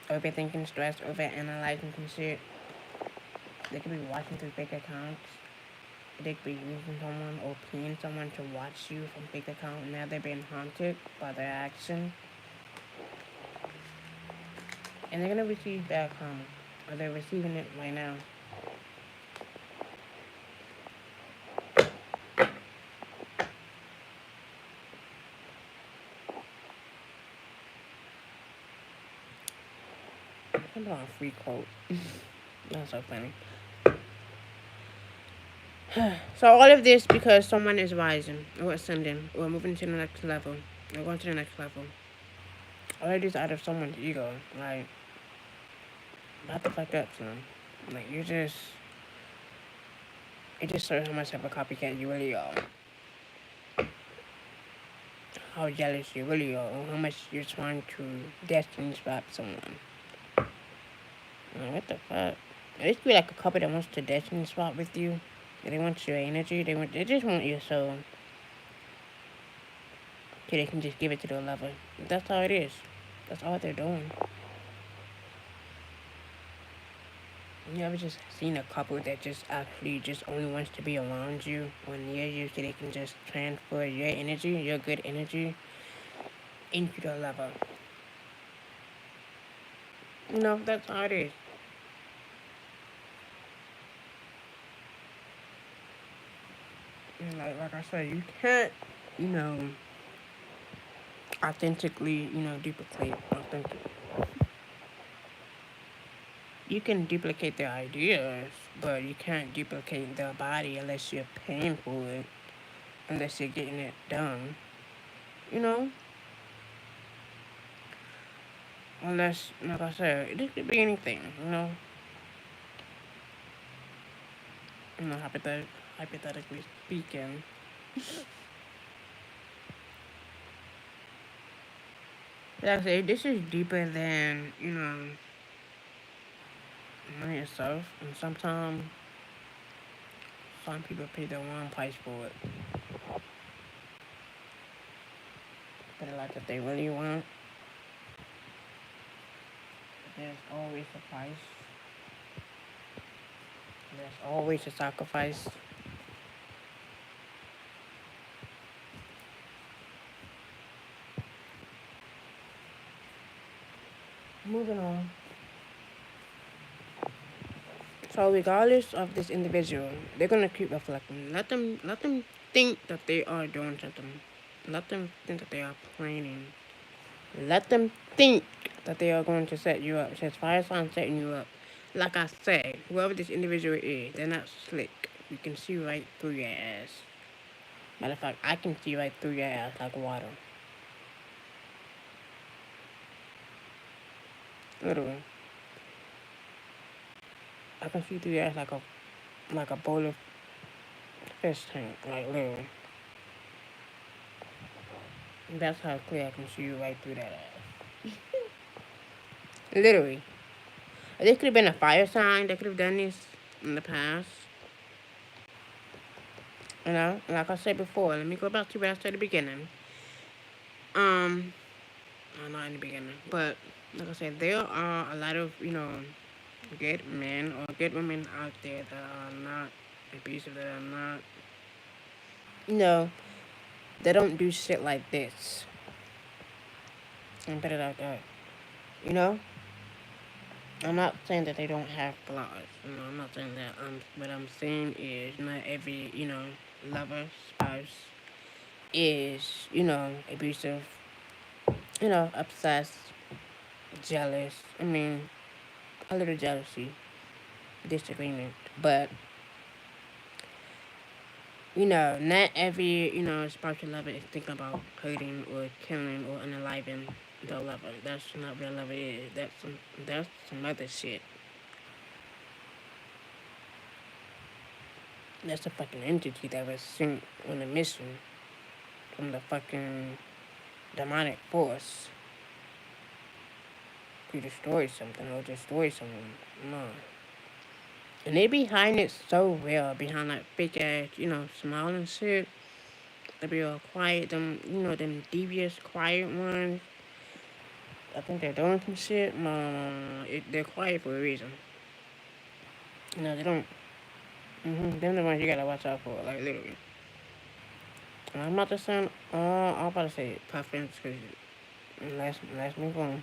overthinking, stressed, overanalyzing some shit. They could be watching through fake accounts. They could be using someone or paying someone to watch you from fake account. Now they're being haunted by their action. And they're gonna receive bad karma. Or they're receiving it right now. I'm on a free quote. That's so funny. So all of this because someone is rising or ascending or moving to the next level. Or going to the next level. All of this out of someone's ego. Like, not the fuck up, son. Like, it just shows how much of a copycat you really are. How jealous you really are, or how much you're trying to destiny swap someone. Like, what the fuck? It used to be like a couple that wants to destiny swap with you. They want your energy. They just want your soul. So they can just give it to the lover. That's all it is. That's all they're doing. You ever just seen a couple that just actually just only wants to be around you or near you so they can just transfer your energy, your good energy, into the lover? That's all it is. And like I said, you can't, you know, authentically, duplicate authentic. You can duplicate their ideas, but you can't duplicate their body unless you're paying for it, unless you're getting it done. You know, unless, like I said, it could be anything. Hypothetically speaking. Like I said, this is deeper than money itself, and sometimes some people pay the wrong price for it. But like if they really want, there's always a price. There's always a sacrifice. Moving on. So regardless of this individual, they're gonna keep reflecting. Let them think that they are doing something. Let them think that they are planning. Let them think that they are going to set you up. It says fire sign setting you up. Like I said, whoever this individual is, they're not slick. You can see right through your ass. Matter of fact, I can see right through your ass like water. Literally. I can see through your ass like a bowl of fish tank. Like literally. That's how clear I can see you right through that ass. Literally. This could have been a fire sign that could have done this in the past. Like I said before, let me go back to what I said at the beginning. Not in the beginning, but like I said, there are a lot of, good men or good women out there that are not abusive, that are not, they don't do shit like this. And put it out there. You know? I'm not saying that they don't have flaws. I'm not saying that. What I'm saying is not every, lover, spouse is, abusive, obsessed, jealous. I mean, a little jealousy, disagreement. But, not every, spiritual lover is thinking about hurting or killing or unaliving the lover. That's not what a lover is. That's some other shit. That's a fucking entity that was sent on a mission from the fucking demonic force to destroy something or destroy someone. No. And they be hiding it so well behind that fake ass, smile and shit. They be all quiet, them devious, quiet ones. I think they're doing some shit. No. They're quiet for a reason. They don't. Them the ones you gotta watch out for, like literally. And I'm about to sound, I'm about to say preference, because let's move on.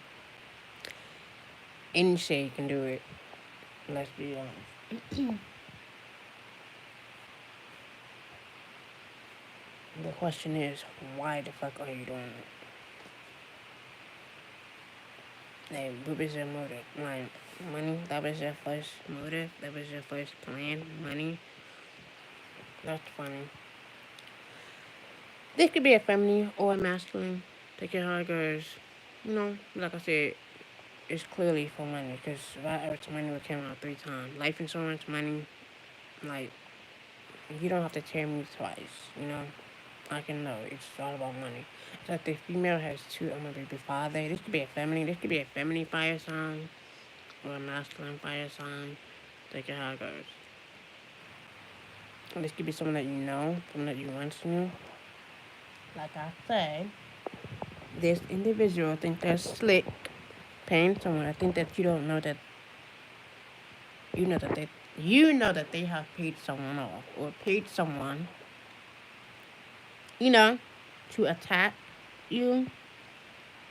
Any shade can do it. Let's be honest. The question is, why the fuck are you doing it? Like, what was your motive? Like, money? That was your first motive? That was your first plan? Money? That's funny. This could be a feminine or a masculine. Take it how it goes. Like I said, it's clearly for money. Because if money would come out 3 times. Life insurance, money, like, you don't have to tell me twice. I can know it's all about money. So if the female has two, I'm gonna be father. This could be a feminine. This could be a feminine fire sign or a masculine fire sign. Take it how it goes. This could be someone that you know, someone that you once knew. Like I said, this individual think they're slick, paying someone. I think that you don't know that you know that they have paid someone off or paid someone, you know, to attack you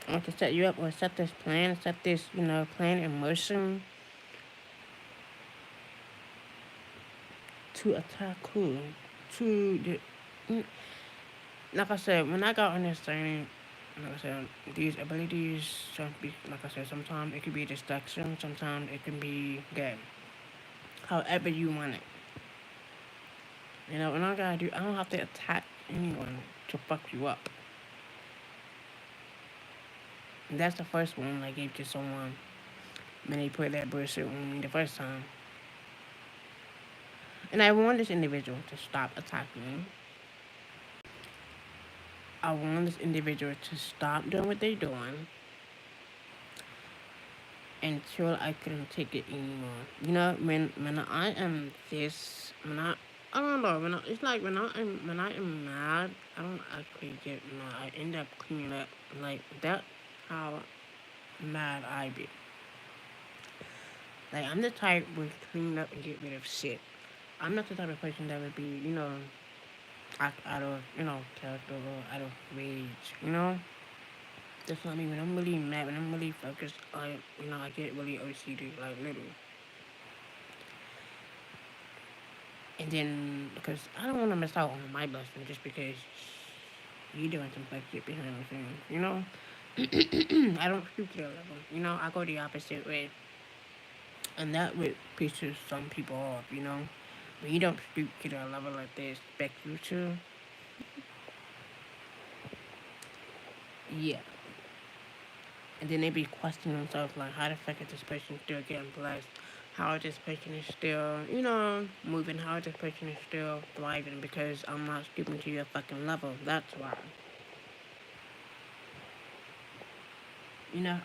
or to set you up or set this plan, set this, plan in motion to attack who? To the, like I said, when I got understanding, like I said, these abilities, like I said, sometimes it could be a distraction, sometimes it can be good. However you want it. When I don't have to attack anyone to fuck you up. And that's the first one I gave to someone when they put that bullshit on me the first time. And I want this individual to stop attacking me. I want this individual to stop doing what they're doing until I couldn't take it anymore. When I am this, I don't know. It's like when I am mad, I don't actually get mad. I end up cleaning up. Like that, how mad I be. Like I'm the type would clean up and get rid of shit. I'm not the type of person that would be, act out of, character or out of rage. That's not me. When I'm really mad, when I'm really focused, I get really OCD, like literally. And then, because I don't want to miss out on my blessing just because you doing some fuck shit behind the scenes. I don't stoop to that level. I go the opposite way. And that would pisses some people off. When you don't stoop to that level like they expect you to, yeah. And then they be questioning themselves like, how the fuck is this person still getting blessed? How this person is still, moving? How this person is still thriving? Because I'm not stooping to your fucking level. That's why.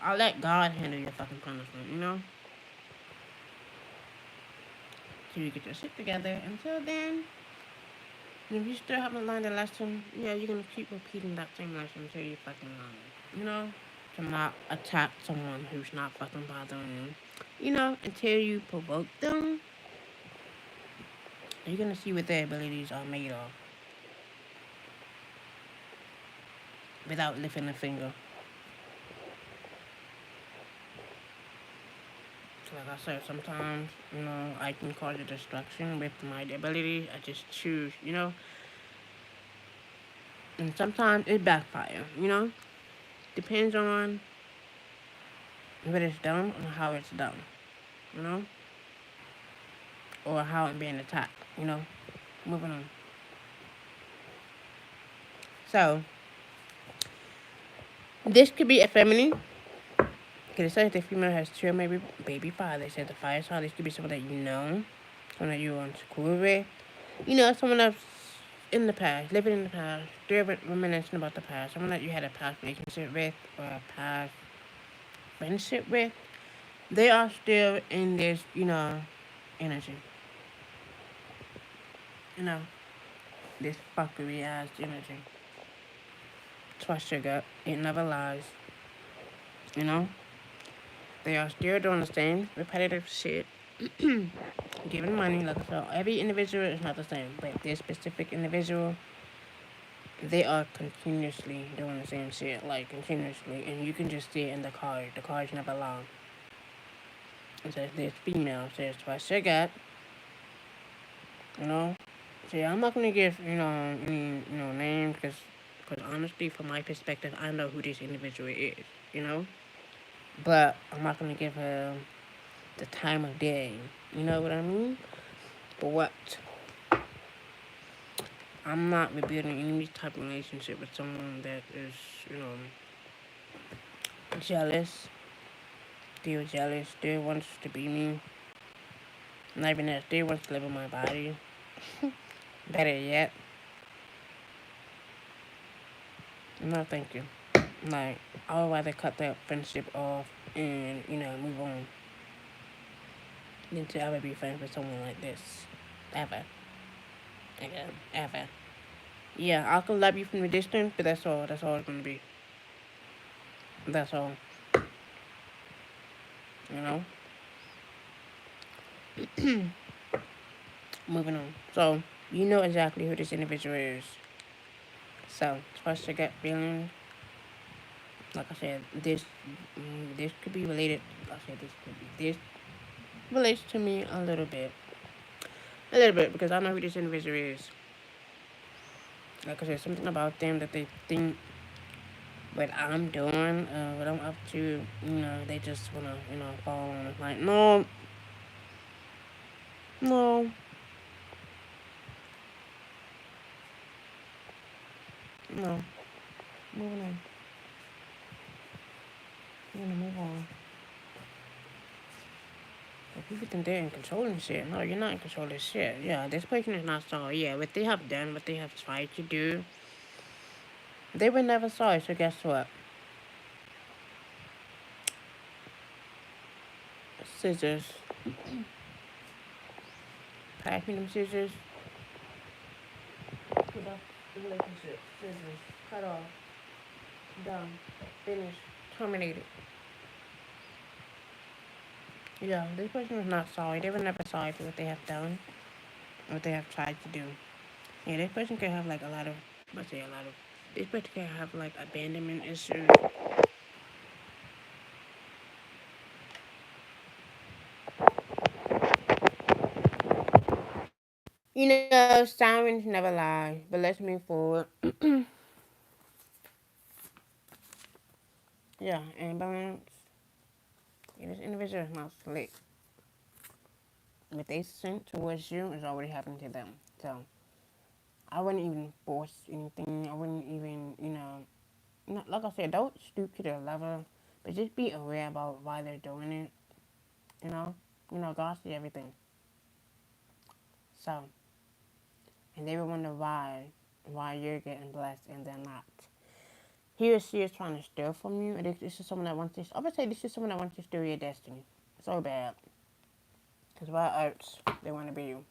I'll let God handle your fucking punishment. So you get your shit together. Until then, if you still haven't learned a lesson, yeah, you're gonna keep repeating that same lesson until you fucking learn it. To not attack someone who's not fucking bothering you. Until you provoke them, you're gonna see what their abilities are made of without lifting a finger. Like I said, sometimes, I can cause a destruction with my ability. I just choose, and sometimes it backfire. Depends on what it's done and how it's done, you know, or how it's being attacked. Moving on. So, this could be a feminine. Because it says the female has two maybe baby fathers. It says the fire child. This could be someone that you know, someone that you went to school with. Someone that's in the past, living in the past, still reminiscing about the past. Someone that you had a past relationship with or a past friendship with. They are still in this, energy. You know, this fuckery ass energy. Trust your gut. It never lies. You know? They are still doing the same repetitive shit. Giving money, like I said, every individual is not the same. But this specific individual, they are continuously doing the same shit. Like, continuously. And you can just see it in the card. The cards never lie. It says this female. It says trust your gut. You know? See, I'm not gonna give, any, names, because honestly, from my perspective, I know who this individual is, you know? But I'm not gonna give her the time of day, you know what I mean? But what? I'm not rebuilding any type of relationship with someone that is, jealous, still wants to be me. Not even that, still wants to live in my body. Better yet, no thank you. Like, I would rather cut that friendship off and, move on than to ever be friends with someone like this. Ever. Again, ever. Yeah, I can love you from a distance, but that's all. That's all it's gonna be. That's all. You know? Moving on. So, you know exactly who this individual is. So, trust your gut feeling. Like I said, this could be related. Like I said, this relates to me a little bit. A little bit, because I know who this individual is. Like I said, something about them that they think what I'm doing, what I'm up to, they just wanna, fall on it. Like, no, no, no. Moving on. We're gonna move on. If people think they're in control of shit, no, you're not in control of shit. Yeah, this person is not sorry. Yeah, what they have done, what they have tried to do, they were never sorry. So guess what? Scissors. Pass me them scissors. Put off the relationship. Scissors. Cut off. Done. Finished. Terminated. Yeah, this person was not sorry. They were never sorry for what they have done, what they have tried to do. Yeah, this person could have like a lot of, let's say a lot of, this person could have like abandonment issues. Sirens never lie, but let's move forward. Yeah, and balance. Yeah, this individual is not slick. What they sent towards you is already happening to them. So, I wouldn't even force anything. I wouldn't even, like I said, don't stoop to their level, but just be aware about why they're doing it. You know, God see everything. So, and they will wonder why you're getting blessed and they're not. He or she is trying to steal from you, and this is someone that wants to. I would say this is someone that wants to steal your destiny. So bad, because why arts they want to be you,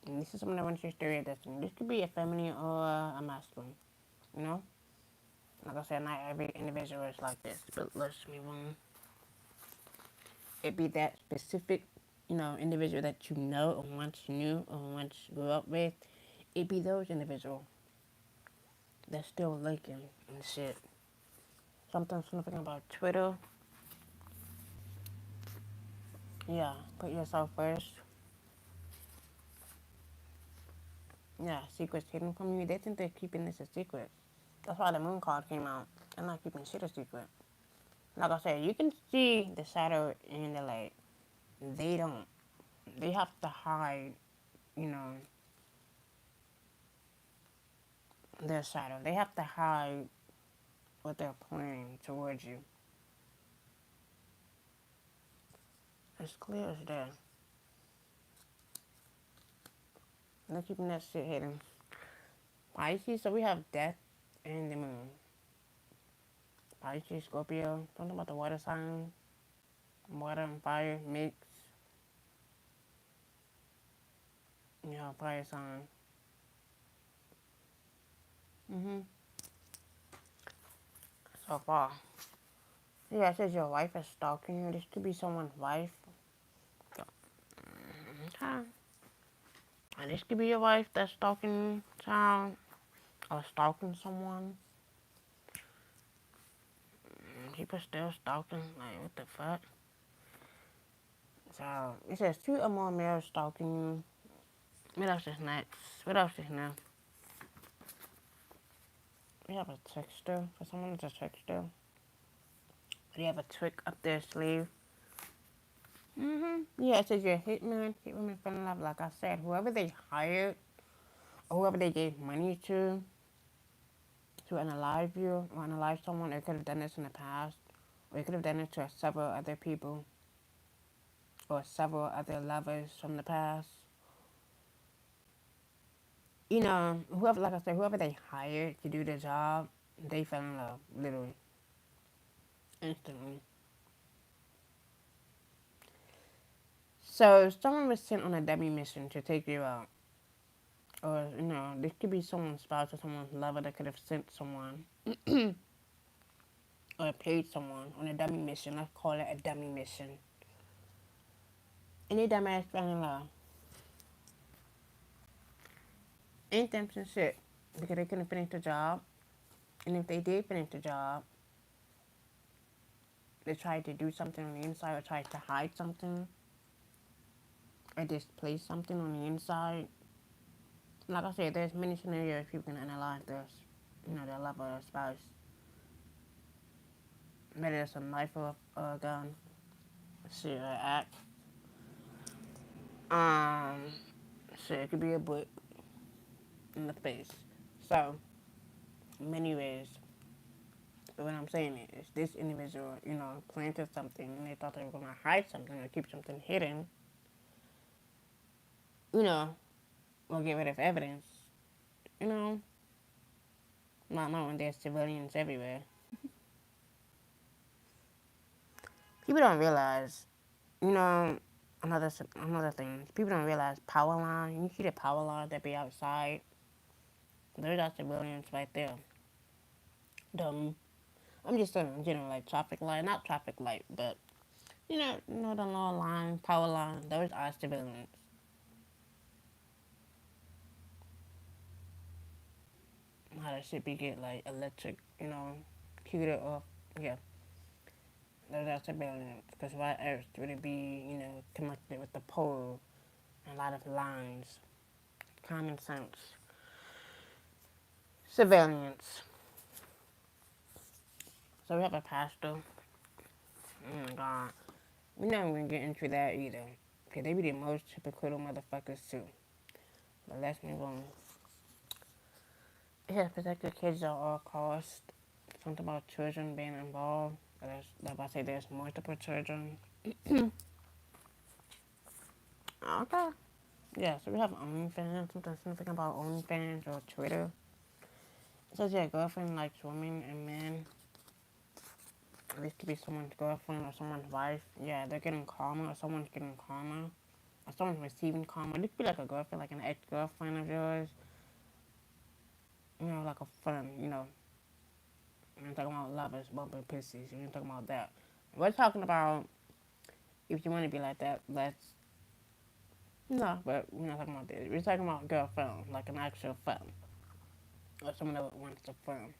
and this is someone that wants to steal your destiny. This could be a feminine or a masculine. You know, like I said, not every individual is like this, but let's move on. It be that specific, individual that you know or once knew or once grew up with. It be those individuals that's still lurking and shit. Something about Twitter. Yeah, put yourself first. Yeah, secrets hidden from you. They think they're keeping this a secret. That's why the moon card came out. They're not keeping shit a secret. Like I said, you can see the shadow in the light. They don't. They have to hide, you know, their shadow. They have to hide what they're planning towards you. It's clear as day. They're keeping that shit hidden. Pisces, so we have death and the moon. Pisces, Scorpio, something about the water sign. Water and fire mix. You know, fire sign. So far. Yeah, it says your wife is stalking you. This could be someone's wife. Okay. And this could be your wife that's stalking child or stalking someone. People still stalking. Like, what the fuck? So, it says 2 or more males stalking you. What else is next? What else is new? We have a trickster. For someone that's a trickster. Do you have a trick up their sleeve? Yeah, it says you're a hitman. Keep women falling in love. Like I said, whoever they hired or whoever they gave money to unalive you or unalive someone, they could have done this in the past. Or they could have done it to several other people or several other lovers from the past. You know, whoever, like I said, whoever they hired to do the job, they fell in love, literally, instantly. So, someone was sent on a dummy mission to take you out. Or, you know, this could be someone's spouse or someone's lover that could have sent someone or paid someone on a dummy mission. Let's call it a dummy mission. Any dumbass fell in love. Ain't them some shit. Because they couldn't finish the job. And if they did finish the job, they tried to do something on the inside or tried to hide something or displace something on the inside. Like I said, there's many scenarios people can analyze this. You know, their lover or spouse. Maybe it's a knife or a gun. Shit, an axe. Shit, it could be a book in the face. So, many ways. But what I'm saying is, this individual, you know, planted something and they thought they were going to hide something or keep something hidden, you know, or get rid of evidence, you know, not knowing there's civilians everywhere. People don't realize, you know, another thing, people don't realize power line, you see the power line that be outside, there's our civilians right there. Dumb. I'm just saying, you know, like traffic light, not traffic light, but you know the law line, power line, those are civilians. How that shit be get like electric, you know, cued off, yeah. Those are civilians, because why else would it be, you know, connected with the pole, a lot of lines, common sense. Civilians. So we have a pastor. Oh my god. We're not even get into that either. Okay, they be the most hypocritical motherfuckers too. But let's move on. Yeah, protect your kids at all costs. Something about children being involved. That's why I say there's multiple children. Okay. Yeah, so we have OnlyFans. Something significant about OnlyFans or Twitter. It says your girlfriend likes women and men. This could be someone's girlfriend or someone's wife. Yeah, they're getting karma or someone's getting karma. Or someone's receiving karma. This could be like a girlfriend, like an ex-girlfriend of yours. You know, like a friend, you know. We're talking about lovers, bumping pussies. We're talking about that. We're talking about, if you want to be like that, let's... No, but we're not talking about this. We're talking about girlfriend, like an actual friend. Or someone that wants a friend.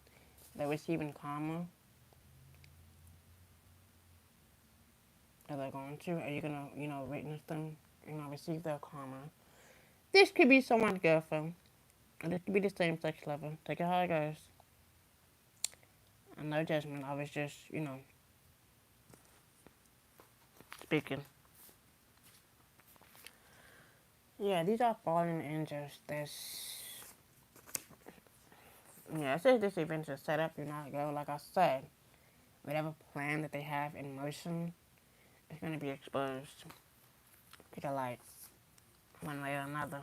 They're receiving karma. that they're going to? Are you gonna, witness them, receive their karma? This could be someone's girlfriend. And this could be the same sex lover. Take it how it goes. And no judgment. I was just, speaking. Yeah, these are fallen angels. It says this event is set up, go. Like I said, whatever plan that they have in motion is going to be exposed to the light one way or another.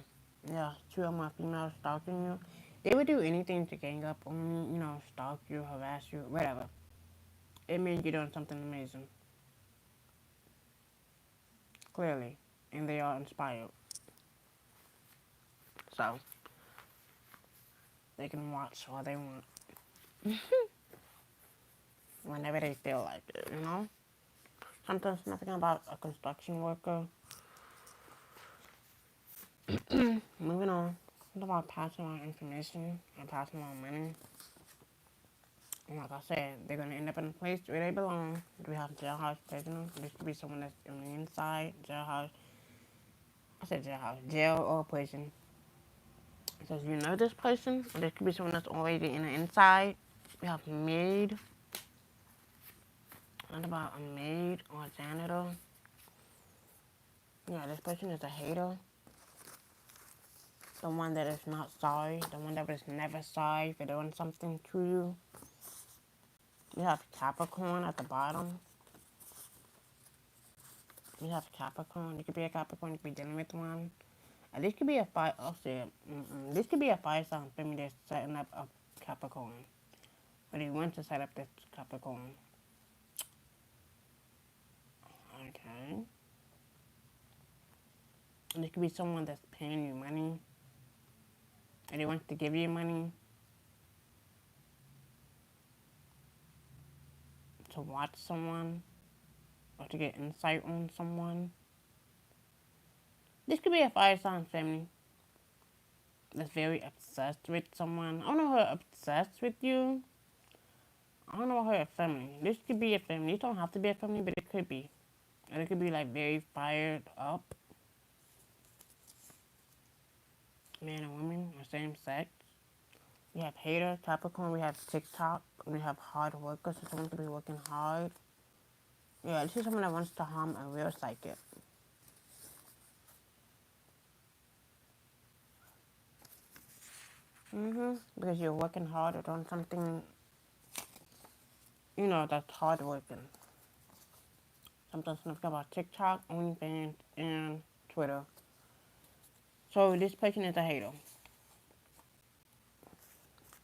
Yeah, two or more females stalking you. They would do anything to gang up on you, stalk you, harass you, whatever. It means you're doing something amazing. Clearly. And they are inspired. So, they can watch all they want. Whenever they feel like it, Sometimes nothing about a construction worker. Moving on. It's about passing on information and passing on money. And like I said, they're going to end up in a place where they belong. We have jailhouse prisoner. This could be someone that's on the inside. Jailhouse. I said jailhouse. Jail or prison. It says you know this person. Or this could be someone that's already in the inside. We have maid. What about a maid or a janitor? Yeah, this person is a hater. The one that is not sorry. The one that was never sorry for doing something to you. We have Capricorn at the bottom. We have Capricorn. You could be a Capricorn. You could be dealing with one. This could be a fire. This could be a fire sign for me that's setting up a Capricorn. But he wants to set up this Capricorn. Okay. And this could be someone that's paying you money. And he wants to give you money to watch someone or to get insight on someone. This could be a fire sign family that's very obsessed with someone. I don't know who obsessed with you. I don't know her a family. This could be a family. It don't have to be a family, but it could be. And it could be like very fired up. Man and woman, or same sex. We have hater, Capricorn, we have TikTok, we have hard workers, so someone could be working hard. Yeah, this is someone that wants to harm a real psychic. Because you're working hard or doing something, that's hard working. Sometimes something about TikTok, OnlyFans, and Twitter. So this person is a hater.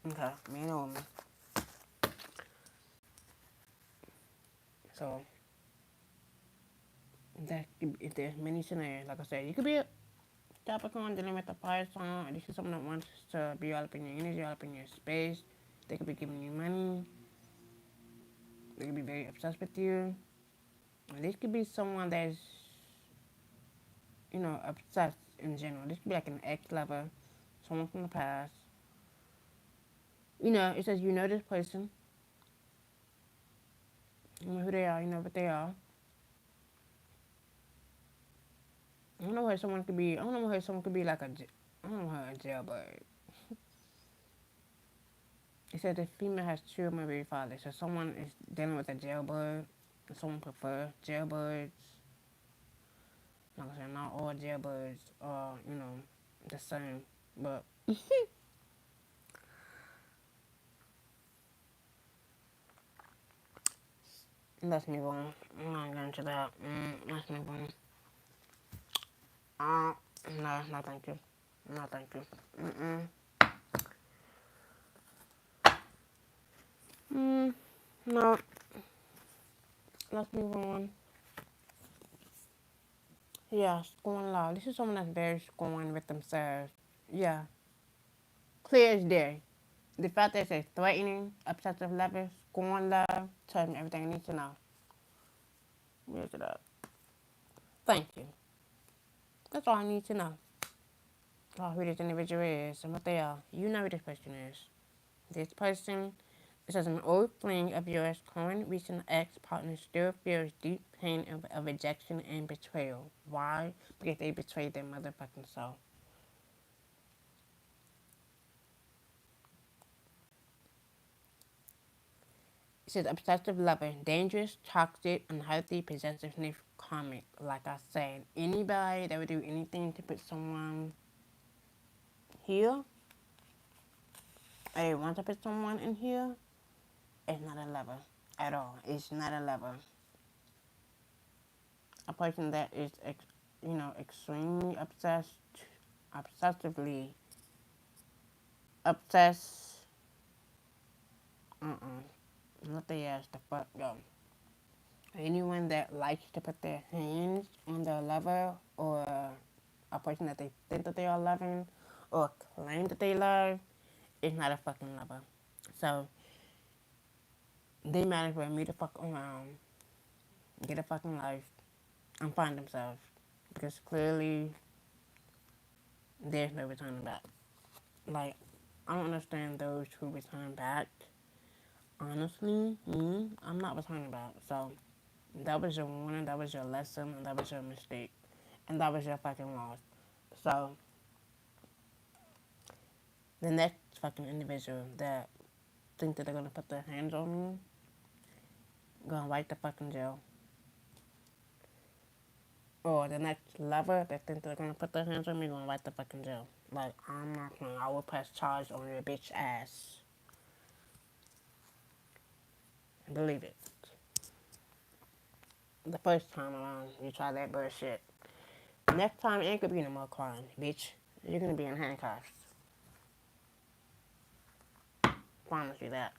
Okay, man or woman. So, if there's many scenarios, like I said, you could be a Capricorn dealing with a fire sign, and this is someone that wants to be all up in your energy, all up in your space. They could be giving you money. They could be very obsessed with you. And this could be someone that's, obsessed in general. This could be like an ex-lover, someone from the past. It says you know this person. You know who they are, you know what they are. I don't know where someone could be, like a jailbird. It said the female has two or maybe fathers. So someone is dealing with a jailbird. Someone prefers jailbirds. Like I said, not all jailbirds are, the same. But let's move on. I'm not going to that. Let's move on. No, thank you. No, thank you. No. Let's move on. Yeah, scorn love. This is someone that's very scorned with themselves. Yeah. Clear as day. The fact that it says threatening, obsessive lover, scorn love, tells me everything I need to know. Where's it up? Thank you. That's all I need to know. Who this individual is and what they are. You know who this person is. This person, It says an old fling of yours, current recent ex-partner, still feels deep pain of rejection and betrayal. Why? Because they betrayed their motherfucking self. It says obsessive lover, dangerous, toxic, unhealthy, possessiveness, karmic. Like I said, anybody that would do anything to put someone here, or want to put someone in here, is not a lover at all. It's not a lover. A person that is, extremely obsessed, obsessively obsessed. Let the ass the fuck go. Anyone that likes to put their hands on their lover or a person that they think that they are loving or claim that they love is not a fucking lover. So they might as well meet the fuck around, get a fucking life, and find themselves. Because clearly there's no returning back. Like, I don't understand those who return back. Honestly, I'm not returning back. So that was your warning, that was your lesson, and that was your mistake. And that was your fucking loss. So the next fucking individual that think that they're gonna put their hands on me, gonna right the fucking jail. Or the next lover that think they're gonna put their hands on me, gonna right the fucking jail. Like, I'm not playing. I will press charge on your bitch ass. Believe it. The first time around, you try that bullshit. Next time, it ain't gonna be no more crying, bitch. You're gonna be in handcuffs. Promise you that.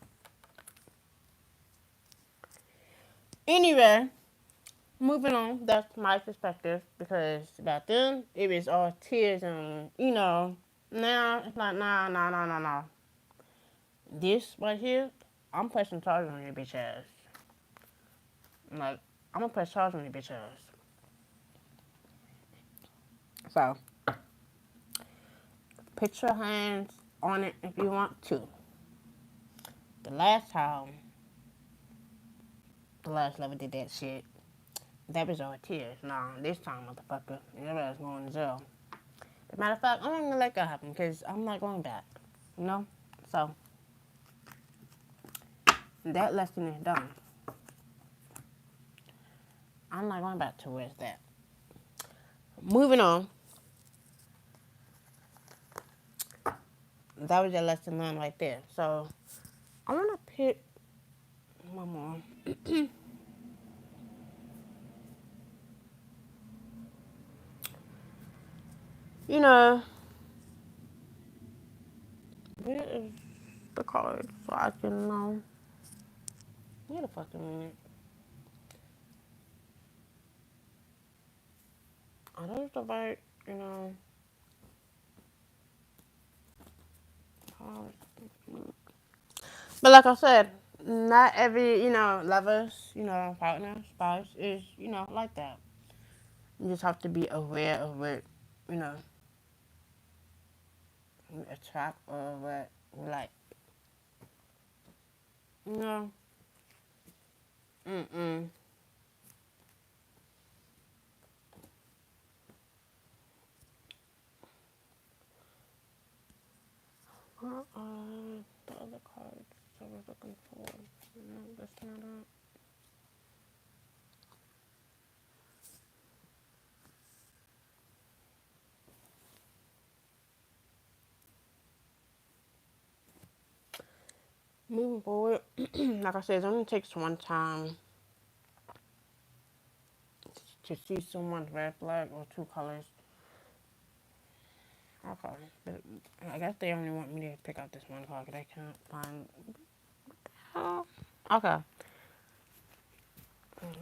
Anyway, moving on. That's my perspective because back then it was all tears and now it's like nah. This right here, I'm pressing charges on your bitch ass. Like, I'm gonna press charges on your bitch ass. So, put your hands on it if you want to. The last time, the last lover did that shit, that was all tears. Nah, this time, motherfucker, your ass going to jail. As a matter of fact, I'm not gonna let that happen because I'm not going back. You know? So, that lesson is done. I'm not going back towards that. Moving on. That was your lesson learned right there. So, I want to pick one more. You know, where is the card so I can know? Wait a fucking minute. Are those the right, cards? But like I said, not every, lovers, partner, spouse is, like that. You just have to be aware of what, you know, you attract or what you like. You know? Mm-mm. The other cards I was looking for. No, that's not it. Moving forward, like I said, it only takes one time to see someone's red flag or two colors. Okay, but I guess they only want me to pick out this one card because I can't find. Oh, okay.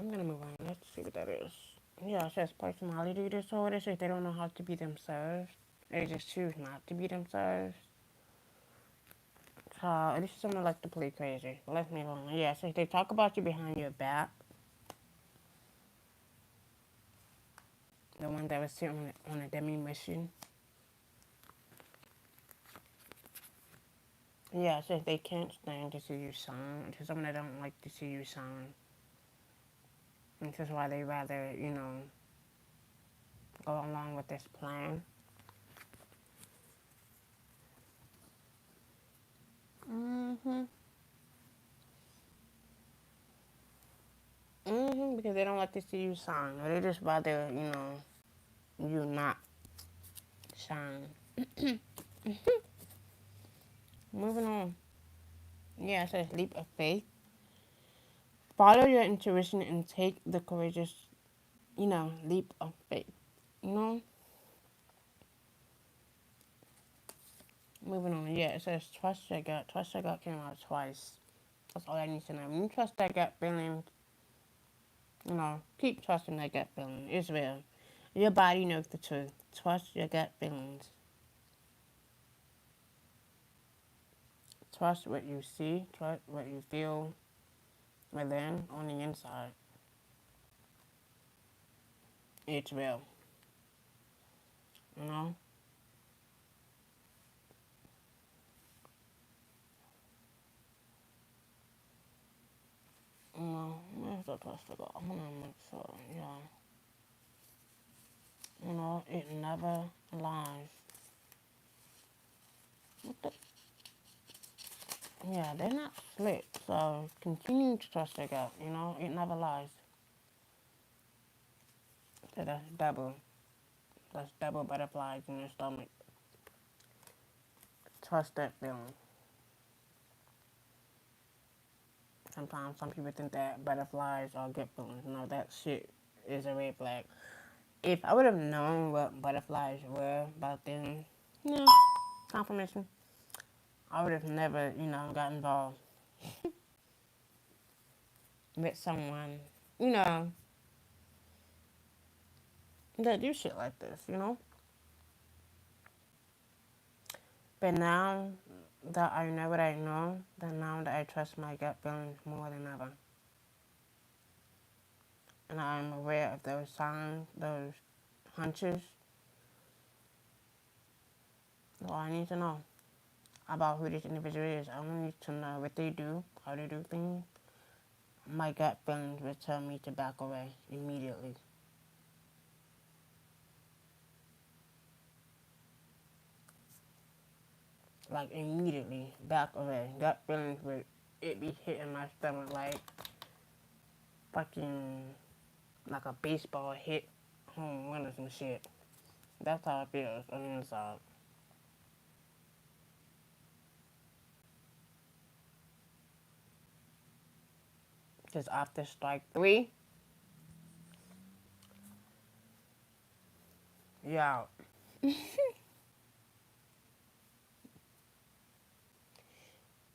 I'm gonna move on. Let's see what that is. Yeah, it says personality disorder. It says they don't know how to be themselves. They just choose not to be themselves. So this is someone like to play crazy. Let's move on. Yeah, it says they talk about you behind your back. The one that was sitting on a demi mission. Yeah, since they can't stand to see you shine, to someone that don't like to see you shine. This is why they rather, go along with this plan. Because they don't like to see you shine. Or they just rather, you not shine. Moving on. Yeah, it says leap of faith. Follow your intuition and take the courageous, leap of faith. You know? Moving on. Yeah, it says trust your gut. Trust your gut came out twice. That's all I need to know. When you trust that gut feeling, keep trusting that gut feeling. It's real. Your body knows the truth. Trust your gut feelings. Trust what you see. Trust what you feel within on the inside. It's real. You know? Where's the trust to go? I'm gonna make sure, yeah. It never lies. Yeah, they're not slick, so continue to trust your gut, it never lies. So that's double. That's double butterflies in your stomach. Trust that feeling. Sometimes some people think that butterflies are good feelings. No, that shit is a red flag. If I would have known what butterflies were back then, confirmation, I would have never, got involved with someone, you know, that do shit like this. But now that I know what I know, then now that I trust my gut feelings more than ever. And I'm aware of those signs, those hunches. Well, I need to know about who this individual is. I need to know what they do, how they do things. My gut feelings will tell me to back away immediately. Like immediately, back away. Gut feelings would it be hitting my stomach like fucking like a baseball hit home run or some shit. That's how it feels on the inside. Because after strike three, you're out.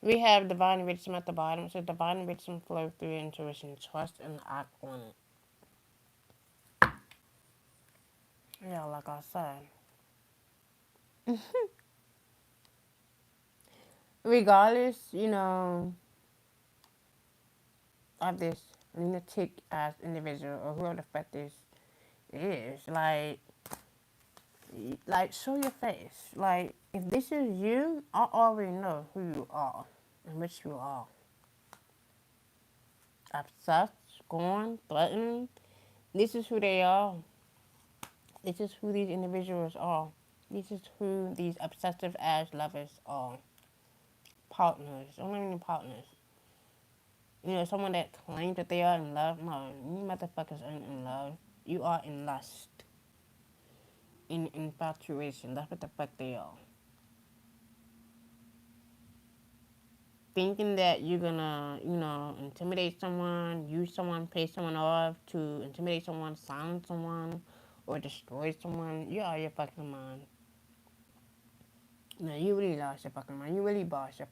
We have divine wisdom at the bottom. So divine wisdom flow through your intuition, trust, and act on it. Yeah, like I said. Regardless, of this lunatic ass individual or whoever the fuck this is, like show your face. Like if this is you, I already know who you are and which you are. Obsessed, scorned, threatened. This is who they are. This is who these individuals are. This is who these obsessive ass lovers are. Partners. Don't even partners. Someone that claims that they are in love. No, you motherfuckers ain't in love. You are in lust. In infatuation. That's what the fuck they are. Thinking that you're gonna, intimidate someone, use someone, pay someone off to intimidate someone, silence someone, or destroy someone, you're out of your fucking mind. No, you really lost your fucking mind. You really I said,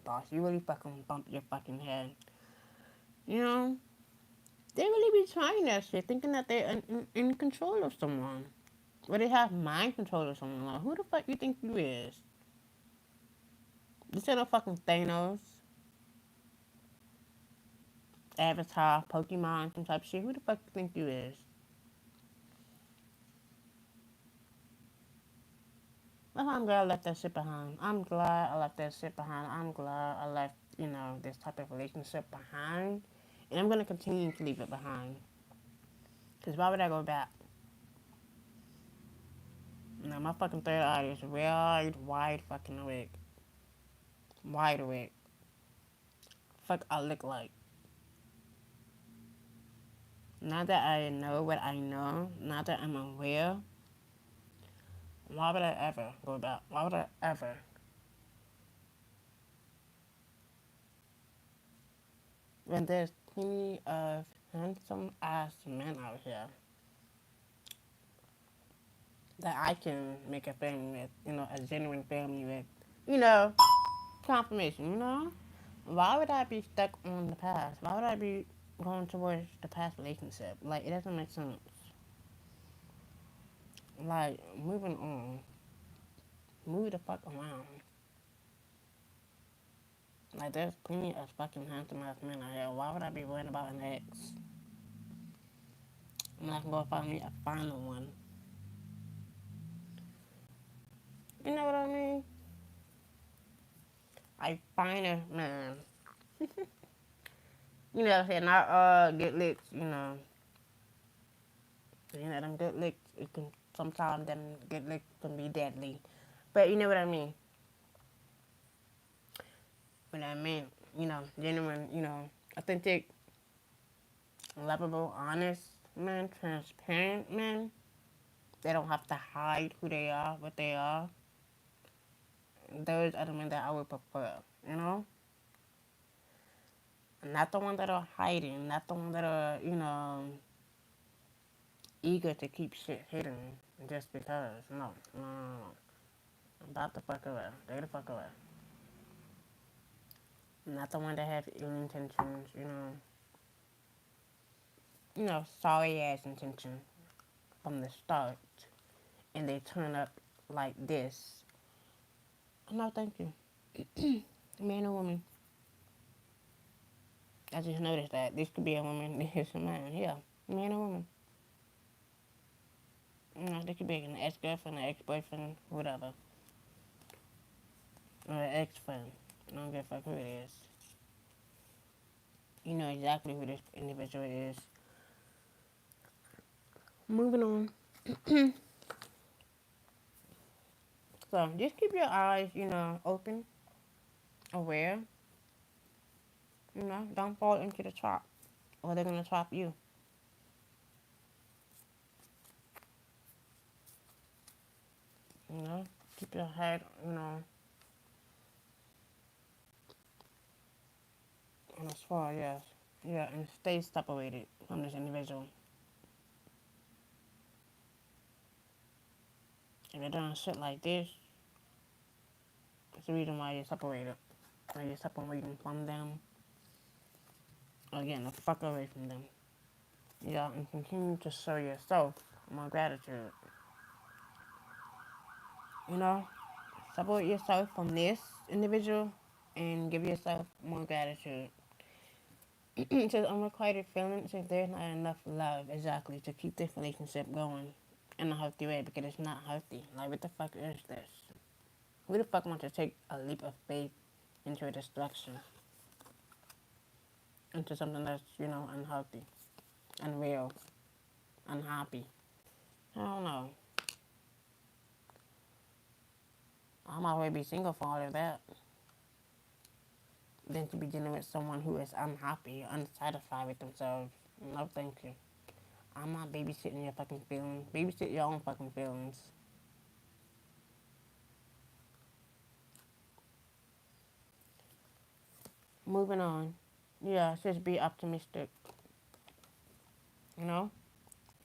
boss, you really fucking bumped your fucking head. They really be trying that shit, thinking that they're in control of someone. Or they have mind control of someone. Like, who the fuck you think you is? This ain't no fucking Thanos, Avatar, Pokemon, some type of shit. Who the fuck you think you is? I'm glad I left that shit behind. I'm glad I left that shit behind. I'm glad I left, this type of relationship behind. And I'm going to continue to leave it behind. Because why would I go back? Now, my fucking third eye is wide fucking awake. Wide awake. Fuck I look like. Now that I know what I know, now that I'm aware, why would I ever go back? Why would I ever? When there's plenty of handsome ass men out here that I can make a family with, a genuine family with, you know, confirmation, Why would I be stuck on the past? Why would I be going towards the past relationship? Like, it doesn't make sense. Like, moving on. Move the fuck around. Like, there's plenty of fucking handsome ass men out here. Why would I be worrying about an ex? I'm not gonna go find me a final one. You know what I mean? I find a man. Not get licked, them good licks, it can sometimes them good licks can be deadly. But you know what I mean? What I mean, genuine, authentic, lovable, honest men, transparent men. They don't have to hide who they are, what they are. Those are the men that I would prefer, Not the ones that are hiding, not the ones that are, eager to keep shit hidden just because. No, no, no, no. I'm about to fuck away. Stay the fuck away. Not the one that have ill intentions, sorry ass intention from the start, and they turn up like this. No, thank you. Man or woman. I just noticed that this could be a woman, this is a man. Yeah, man or woman. This could be an ex-girlfriend, an ex-boyfriend, whatever. Or an ex-friend. I don't give a fuck who it is. You know exactly who this individual is. Moving on. So just keep your eyes, open, aware. Don't fall into the trap, or they're gonna trap you. Keep your head, on a swivel, yes. Yeah, and stay separated from this individual. If you're doing shit like this, it's the reason why you're separated. Or you're separating from them, or getting the fuck away from them. Yeah, and continue to show yourself more gratitude. Separate yourself from this individual and give yourself more gratitude. It says unrequited feelings if there's not enough love, exactly, to keep this relationship going in a healthy way, because it's not healthy. Like, what the fuck is this? Who the fuck wants to take a leap of faith into a destruction? Into something that's, unhealthy, unreal, unhappy? I don't know. I might well be single for all of that. Than to be dealing with someone who is unhappy, unsatisfied with themselves. No, thank you. I'm not babysitting your fucking feelings. Babysit your own fucking feelings. Moving on. Yeah, just be optimistic.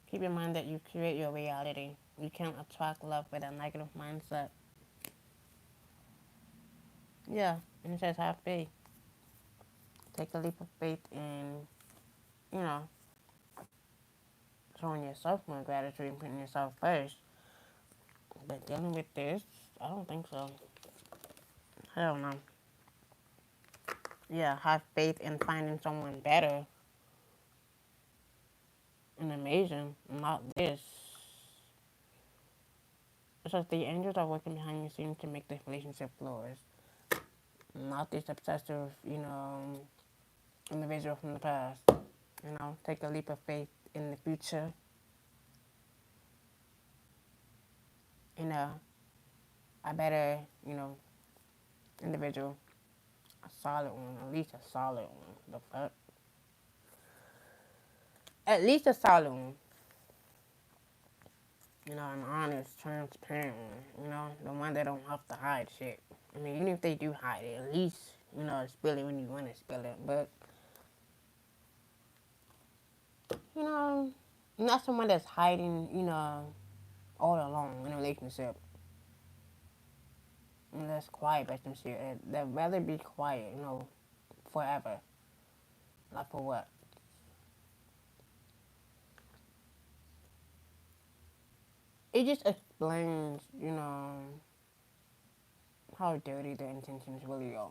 Keep in mind that you create your reality. You can't attract love with a negative mindset. Yeah, and it says have faith. Take a leap of faith in, you know, showing yourself more gratitude and putting yourself first. But dealing with this, I don't think so. Hell no. Yeah, have faith in finding someone better and amazing, not this. So the angels are working behind the scenes to make this relationship flourish. Not this obsessive, individual from the past. Take a leap of faith in the future. A better, individual. A solid one. At least a solid one. The fuck? At least a solid one. An honest, transparent one. The one that don't have to hide shit. I mean, even if they do hide it, at least, spill it when you want to spill it. But, not someone that's hiding, all along in a relationship. That's quiet about some shit. They'd rather be quiet, forever. Like for what? It just explains, how dirty the intentions really are.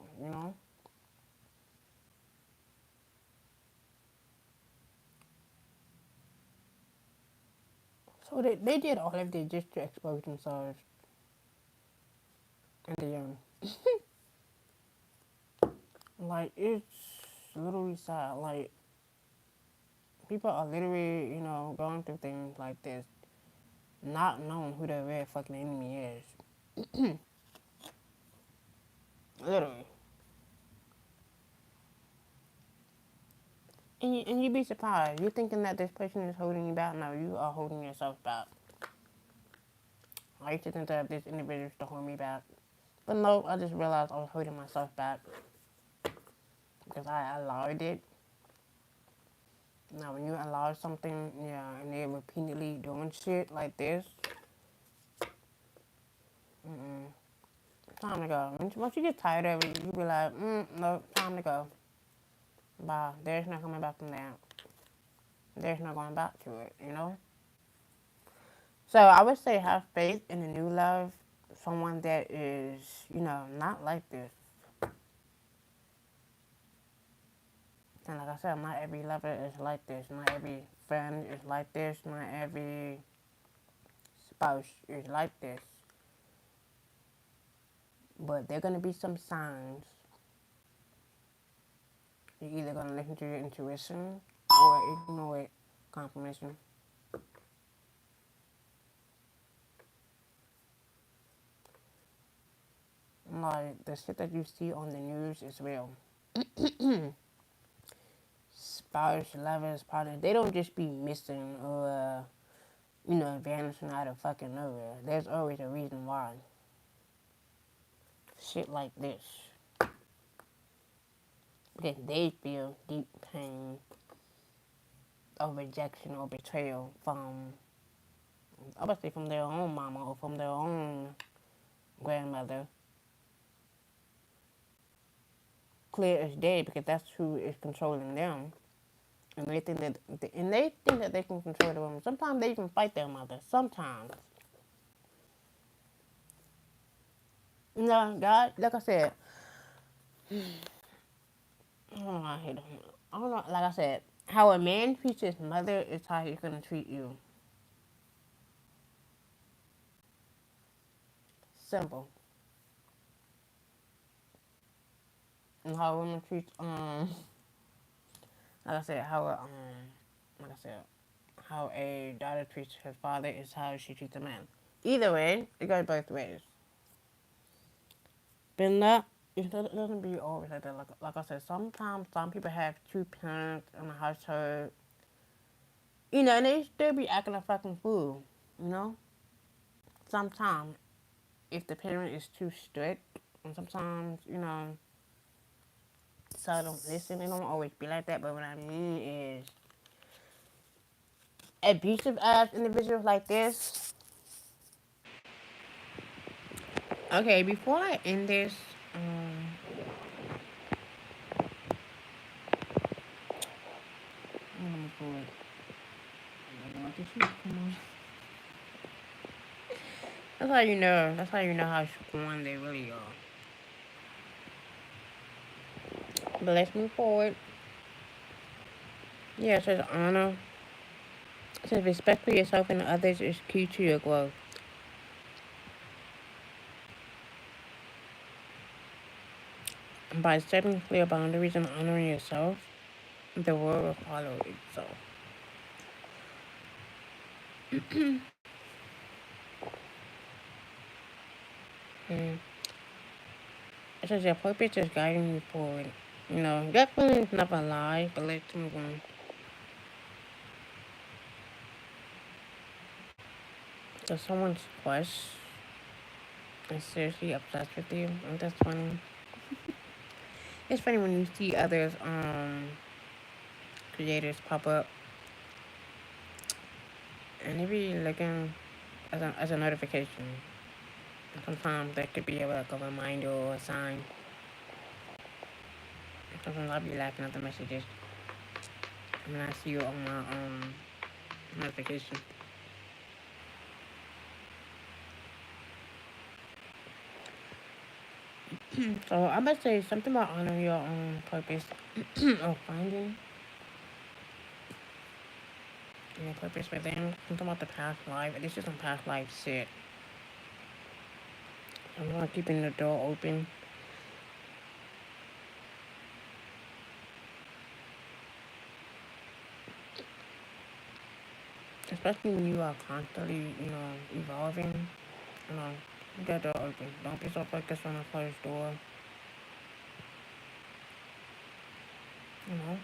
So they did all of this just to expose themselves in the end. Like, it's literally sad. Like, people are literally, going through things like this, not knowing who their real fucking enemy is. Literally. And you'd be surprised. You're thinking that this person is holding you back. No, you are holding yourself back. I used to think that this individual is to hold me back. But no, I just realized I was holding myself back. Because I allowed it. Now, when you allow something, and they're repeatedly doing shit like this, time to go. Once you get tired of it, you be like, no, time to go. Bye. There's no coming back from that. There's no going back to it. So I would say have faith in a new love, someone that is, not like this. And like I said, not every lover is like this. Not every friend is like this. Not every spouse is like this. But there are going to be some signs. You're either going to listen to your intuition or ignore it. Confirmation. Like, the shit that you see on the news is real. Spouse, lovers, partners, they don't just be missing or, vanishing out of fucking nowhere. There's always a reason why. Shit like this. Because they feel deep pain of rejection or betrayal from, obviously from their own mama or from their own grandmother. Clear as day, because that's who is controlling them. And they think that they can control the woman. Sometimes they even fight their mother. Sometimes. God, like I said, I don't know, I don't know, like I said, how a man treats his mother is how he's gonna treat you. Simple. And how a woman treats, like I said, how a daughter treats her father is how she treats a man. Either way, it goes both ways. But not, it doesn't be always like that. Like I said, sometimes some people have two parents in a household, and they still be acting a fucking fool, Sometimes, if the parent is too strict, and sometimes, so I don't listen, it don't always be like that, but what I mean is, abusive ass individuals like this. Okay, before I end this, I'm gonna pull it. Come on. That's how you know. That's how you know how strong they really are. But let's move forward. Yeah, it says honor. It says respect for yourself and others is key to your growth. And by setting clear boundaries and honoring yourself, the world will follow itself. Mm. It says your purpose is guiding you forward. That feeling's never lie, but let's move on. So someone's quest is seriously obsessed with you, and that's funny. It's funny when you see others creators pop up and they be looking as a notification. Sometimes that could be like a reminder or a sign. Sometimes I'll be laughing at the messages when I see you on my notification. So I must say something about honoring your own purpose or finding your purpose within. Something about the past life. This is some past life shit. I'm gonna keeping the door open. Especially when you are constantly, evolving. You know, keep that door open. Don't be so focused on the closed door. You know,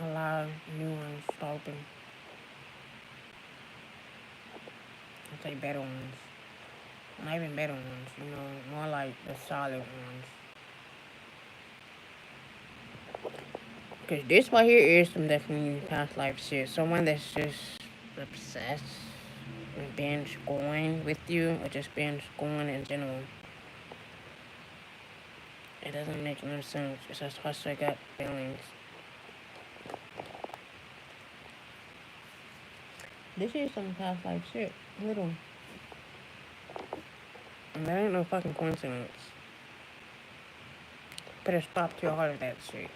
allow new ones to open. I'd say better ones. Not even better ones, more like the solid ones. Because this right here is some definitely past life shit. Someone that's just obsessed with binge going with you or just binge going in general. It doesn't make no sense. It's just hustle gut feelings. This is some past life shit. Little. And that ain't no fucking coincidence. Put a stop to all of that shit.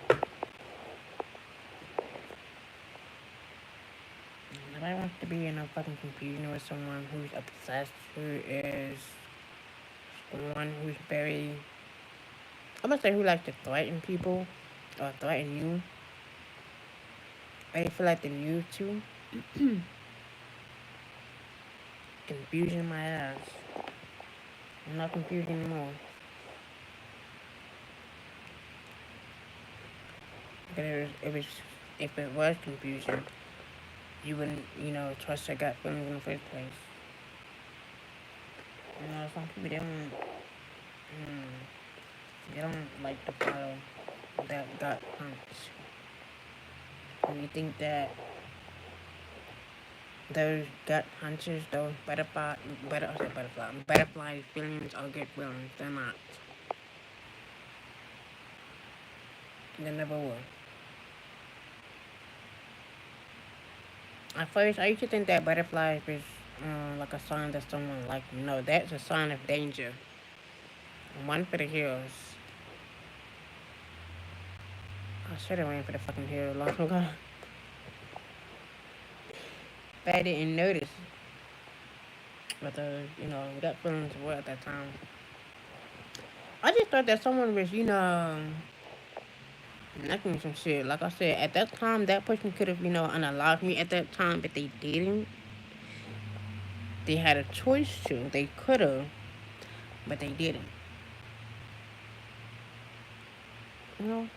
Nobody wants to be in a fucking confusion with someone who's obsessed, who is someone who's very, I'm gonna say who likes to threaten people or threaten you. Or they feel like they're used to. Confusion my ass. I'm not confused anymore. Because if it was confusion, you wouldn't, trust your gut feelings in the first place. Some people they don't like to follow that gut punch. And you think that those gut punches, those butterfly feelings are good feelings. They're not. They never will. At first, I used to think that butterflies was like a sign that someone liked me. No, that's a sign of danger. One for the hills. I should have ran for the fucking hills long ago. But I didn't notice. But gut feelings were at that time. I just thought that someone was, liking some shit. Like I said, at that time, that person could have, unalived me at that time, but they didn't. They had a choice to. They could have, but they didn't. You know?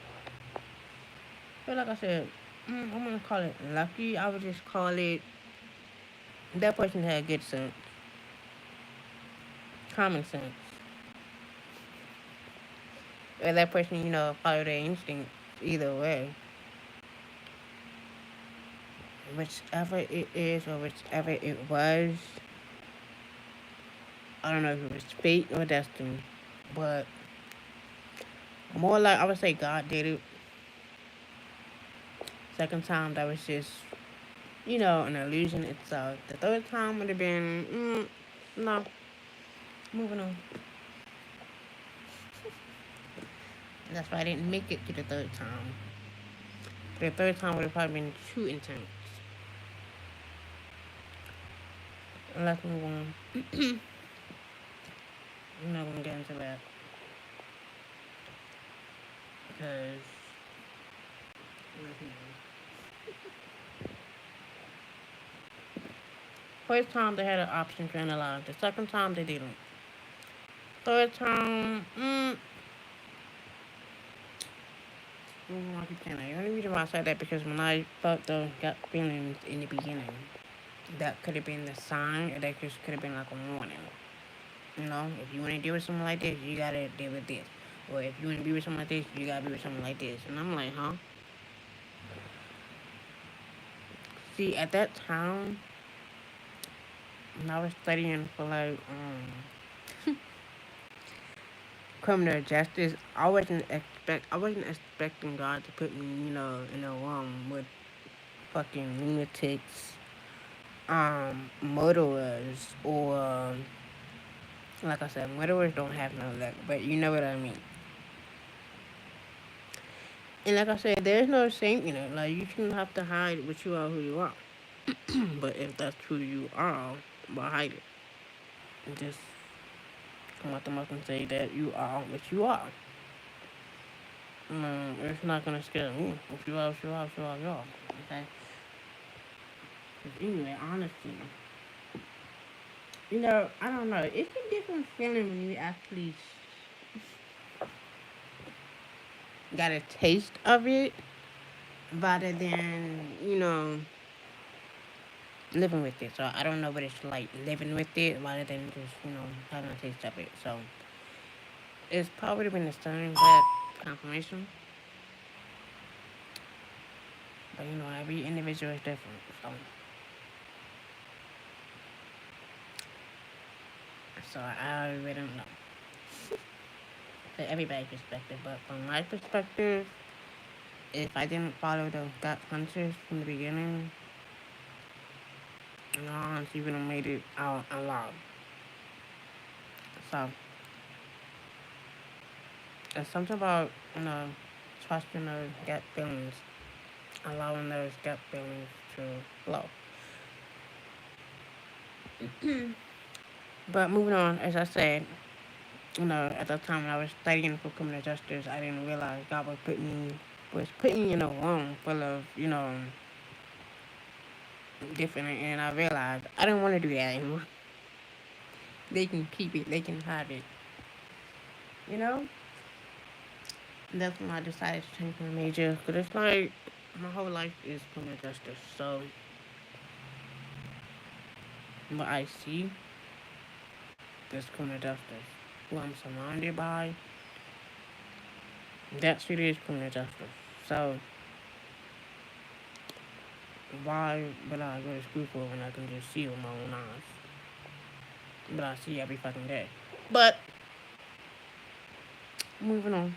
But like I said, I'm gonna call it lucky. I would just call it that person had good sense, common sense. Or that person, followed their instinct. Either way, whichever it is or whichever it was, I don't know if it was fate or destiny, but more like I would say God did it. Second time that was just, an illusion itself. The third time would have been, no, moving on. That's why I didn't make it to the third time. The third time would have probably been too intense. Let's move on. I'm not gonna get into that. because first time they had an option to analyze. The second time they didn't. Third time, like you can. The only reason why I said that because when I felt those gut feelings in the beginning, that could have been the sign, or that just could have been like a warning. You know, if you want to deal with someone like this, you gotta deal with this. Or if you want to be with someone like this, you gotta be with someone like this. And I'm like, huh? See, at that time, when I was studying for like criminal justice, I wasn't expecting God to put me, in a room with fucking lunatics, murderers, or like I said, murderers don't have none of that, but you know what I mean. And like I said, there's no shame in it. Like you shouldn't have to hide what you are, who you are. But if that's who you are, why hide it? And just come out the mouth and say that you are what you are. It's not gonna scare me. If you are, if you are, if you are, you are. Okay. But anyway, honestly, I don't know. It's a different feeling when you actually got a taste of it, rather than living with it. So I don't know what it's like living with it, rather than just having a taste of it. So it's probably been the same that confirmation, but every individual is different. So I really don't know. For everybody's perspective, but from my perspective, if I didn't follow those gut punches from the beginning, honestly, would have made it out alive. So it's something about trusting those gut feelings, allowing those gut feelings to flow. But moving on, as I said, at the time when I was studying for criminal justice, I didn't realize God was putting me in a room full of different, and I realized I didn't want to do that anymore. They can keep it, they can have it, you know. And that's when I decided to change my major, because it's like my whole life is criminal justice. So what I see is criminal justice. Who I'm surrounded by, that shit is criminal justice. So why would I go to school for when I can just see with my own eyes? But I see every fucking day. But moving on.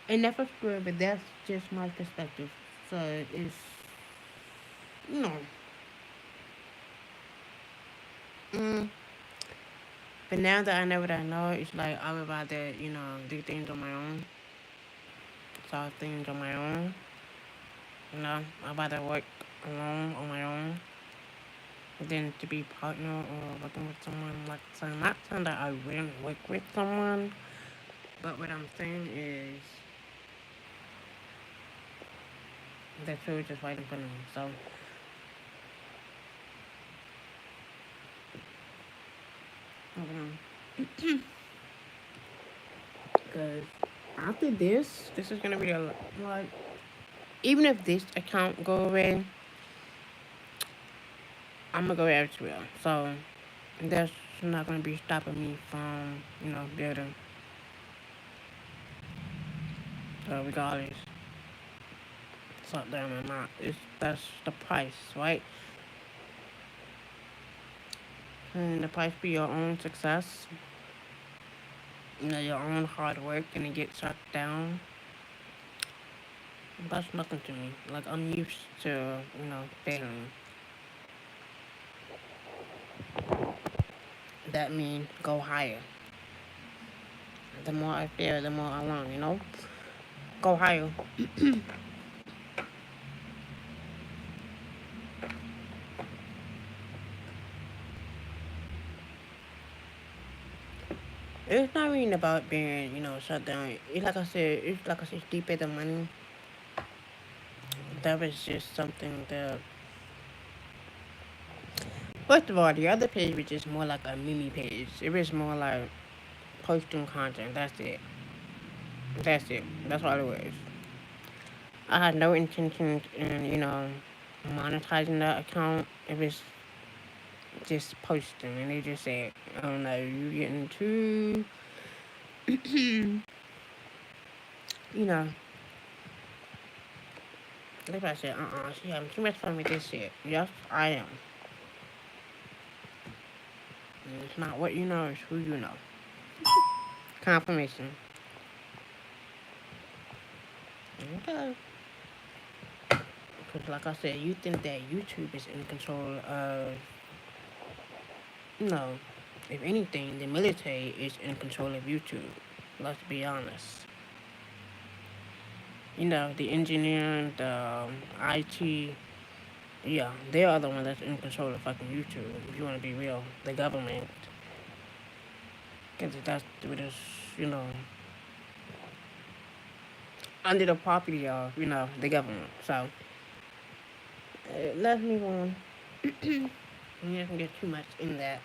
And that's what's good, but that's just my perspective. So it's you know. Mm, but now that I know what I know, it's like I would rather, do things on my own, solve things on my own. I'd rather work alone on my own than to be partner or working with someone. Like, so not saying that I wouldn't work with someone, but what I'm saying is the truth is right in front of me. So, because after this is gonna be like, even if this account go away, I'm gonna go elsewhere. So that's not gonna be stopping me from, building. So regardless, it's up there or not. That's the price, right? And the price be your own success, your own hard work, and it gets shut down. That's nothing to me. Like I'm used to, failing. That means go higher. The more I fail, the more I learn. Go higher. It's not really about being, shut down. It's it's deeper than money. That was just something that. First of all, the other page was just more like a mini page. It was more like posting content. That's it. That's it. That's all it was. I had no intentions in, monetizing that account. It was just posting, and they just said, "Oh no, you getting too, you know." Like I said, she having too much fun with this shit. Yes, I am. And it's not what you know, it's who you know. Confirmation. Okay. Because, like I said, you think that YouTube is in control of, you know, if anything, the military is in control of YouTube. Let's be honest. The engineering, the IT, yeah, they are the one that's in control of fucking YouTube. If you want to be real, the government, because that's what is, you know, under the property of, the government. So, let's move on. I'm not gonna get too much in that.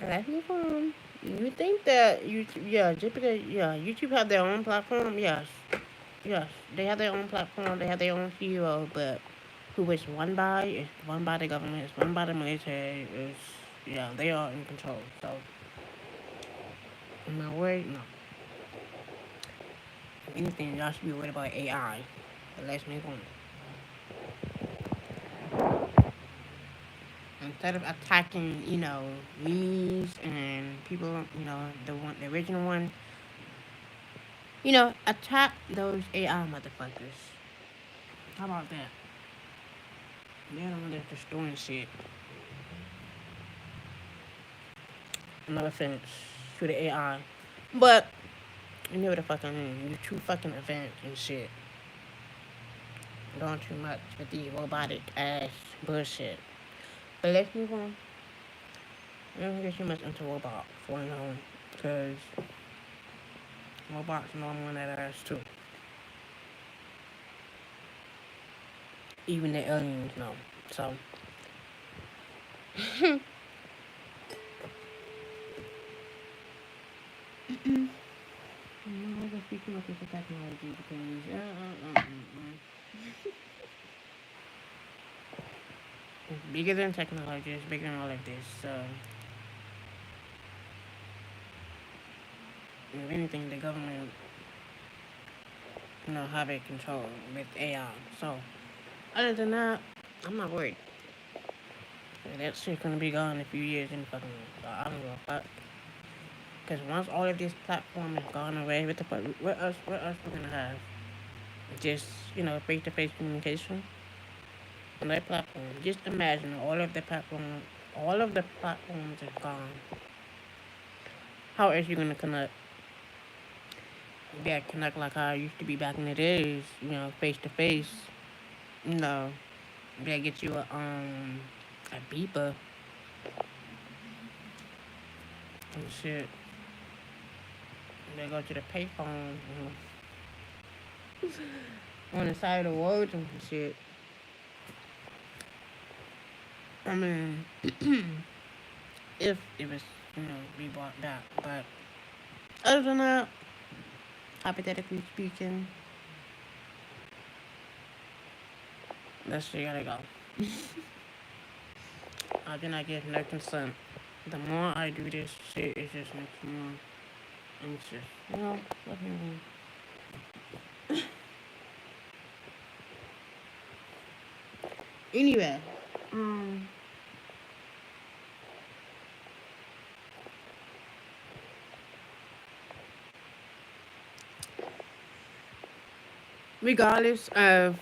Let's move on. You think that YouTube, yeah, just because, yeah, YouTube have their own platform, yes, yes, they have their own platform, they have their own CEO, but who is run by is run by the government, it's run by the military, is yeah, they are in control. So, am I worried? No. If anything, y'all should be worried about AI. But let's move on. Instead of attacking, memes and people, the original one, attack those AI motherfuckers. How about that? They're the one that's destroying shit. No offense to the AI. But, you know what the fuck I mean. You too fucking advanced and shit. Doing too much with the robotic ass bullshit. But let's move on. I don't get too much into robots, because robots know I'm on that ass too. Even the aliens know. So, I'm not gonna speak too much into technology because it's bigger than technology. It's bigger than all of this. So, if anything, the government, have it control with AI. So, other than that, I'm not worried. That shit's gonna be gone in a few years in fucking. I don't give a fuck. Because once all of this platform is gone away, what else we're gonna have? Just face-to-face communication on that platform. Just imagine all of the platforms is gone. How else you gonna connect? You gotta connect like how it used to be back in the days, face to face. You know, you gotta get you a beeper and shit. They go to the payphone on the side of the road and shit. I mean, if it was, be brought back. But other than that, hypothetically speaking, that shit gotta go. I do not give no consent. The more I do this shit, it just makes me more anxious. Let me Anyway, regardless of,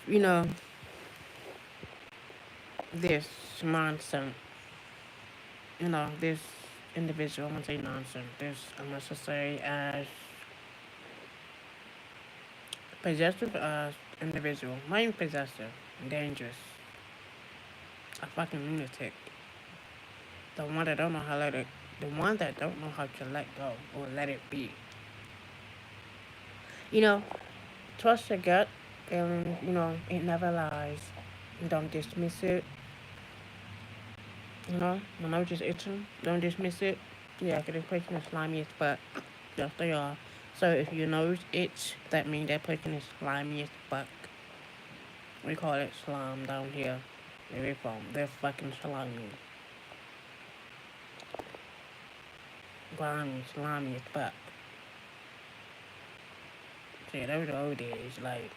this nonsense, this individual, I'm gonna say nonsense, this unnecessary as possessive individual, not even possessive, dangerous, a fucking lunatic. the one that don't know how to let it, the one that don't know how to let go or let it be. You know, trust your gut feeling. You know, it never lies. Don't dismiss it. You know, when I was just itching, don't dismiss it. Yeah, 'cause this person is slimy as fuck. Yes, they are. So if your nose itch, that means that person is slimy as fuck. We call it slime down here. Where we from? They're fucking slimy. Grimy, slimy as fuck. See, those are old days. Like,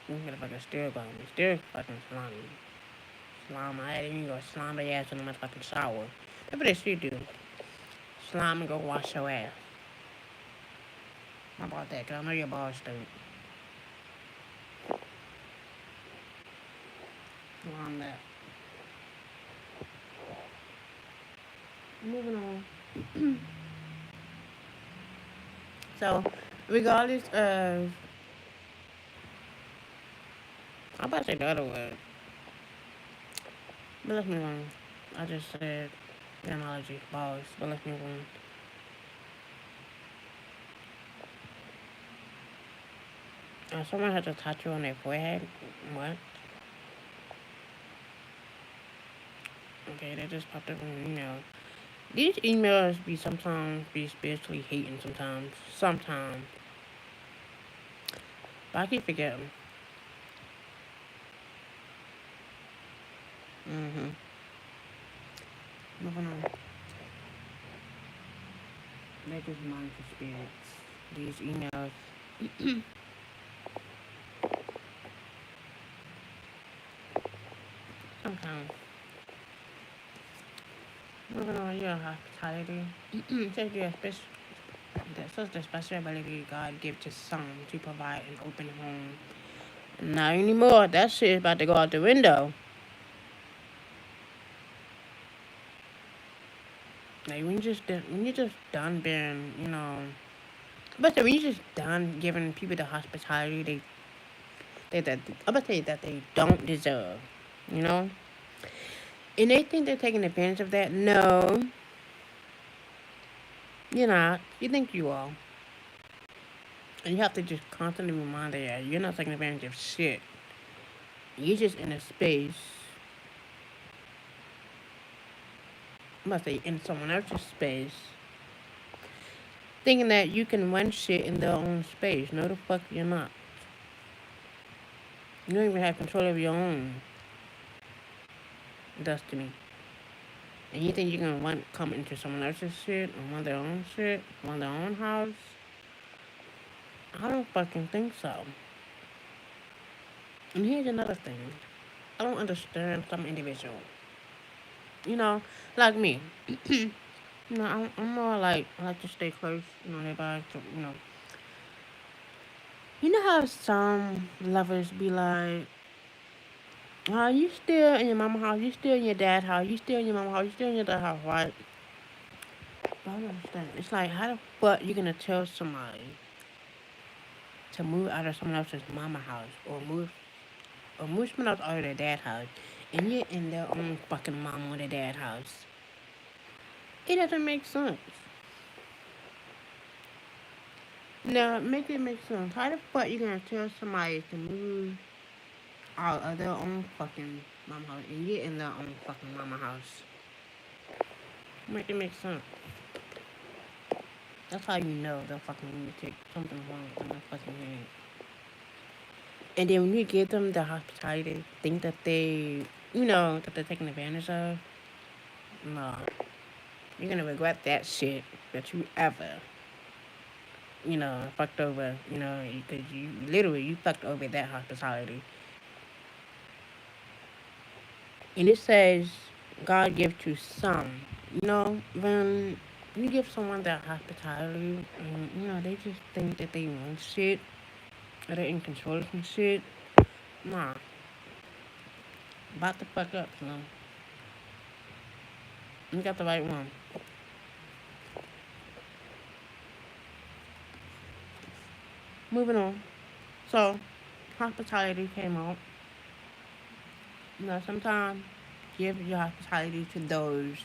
you get a fucking still grimy. Still fucking slimy. Slime, I ain't even gonna slime their ass in the motherfucking shower. That's what they should do. Slime and go wash your ass. How about that? 'Cause I know your balls stink. Slime that. Moving on. So, regardless of, I'm about to say the other word, but let's move on. I just said the analogy, balls, but let's move on. Someone has a tattoo on their forehead. What? Okay, that just popped up in an email. These emails be sometimes be spiritually hating sometimes. Sometimes. But I keep forgetting. Mm-hmm. Moving on. They're just mindful spirits. These emails. Sometimes. Moving on, your hospitality. Says that says the special ability God gives to some to provide an open home. Not anymore. That shit is about to go out the window. Like when you just done being, you know, but when you just done giving people the hospitality that I'm about to say that they don't deserve, you know, and they think they're taking advantage of that. No, you're not. You think you are, and you have to just constantly remind them that you're not taking advantage of shit. You're just in a space. I'm about to say in someone else's space, thinking that you can run shit in their own space. No, the fuck you're not. You don't even have control of your own destiny. And you think you're gonna come into someone else's shit or run their own shit, run their own house? I don't fucking think so. And here's another thing. I don't understand some individuals. You know, like me. You know, I'm more like I like to stay close. You know, everybody. You know how some lovers be like, you still in your mama house, you still in your dad's house, you still in your mama house, you still in your dad's house, right? I don't understand. It's like, how the fuck you gonna tell somebody to move out of someone else's mama house or move someone else out of their dad's house and you're in their own fucking mama or their dad's house? It doesn't make sense. Now, make it make sense. How the fuck you gonna tell somebody to move out of their own fucking mama house and you're in their own fucking mama house? Make it make sense. That's how you know they're fucking lunatic. Something's wrong with their fucking head. And then when you give them the hospitality, they think that that they're taking advantage of. No, you're gonna regret that shit that you ever, fucked over. Because you literally you fucked over that hospitality. And it says God gives to some. When you give someone that hospitality, and they just think that they own shit, or they're in control of some shit. Nah, about to fuck up, son. You got the right one. Moving on. So, hospitality came out. Sometimes give your hospitality to those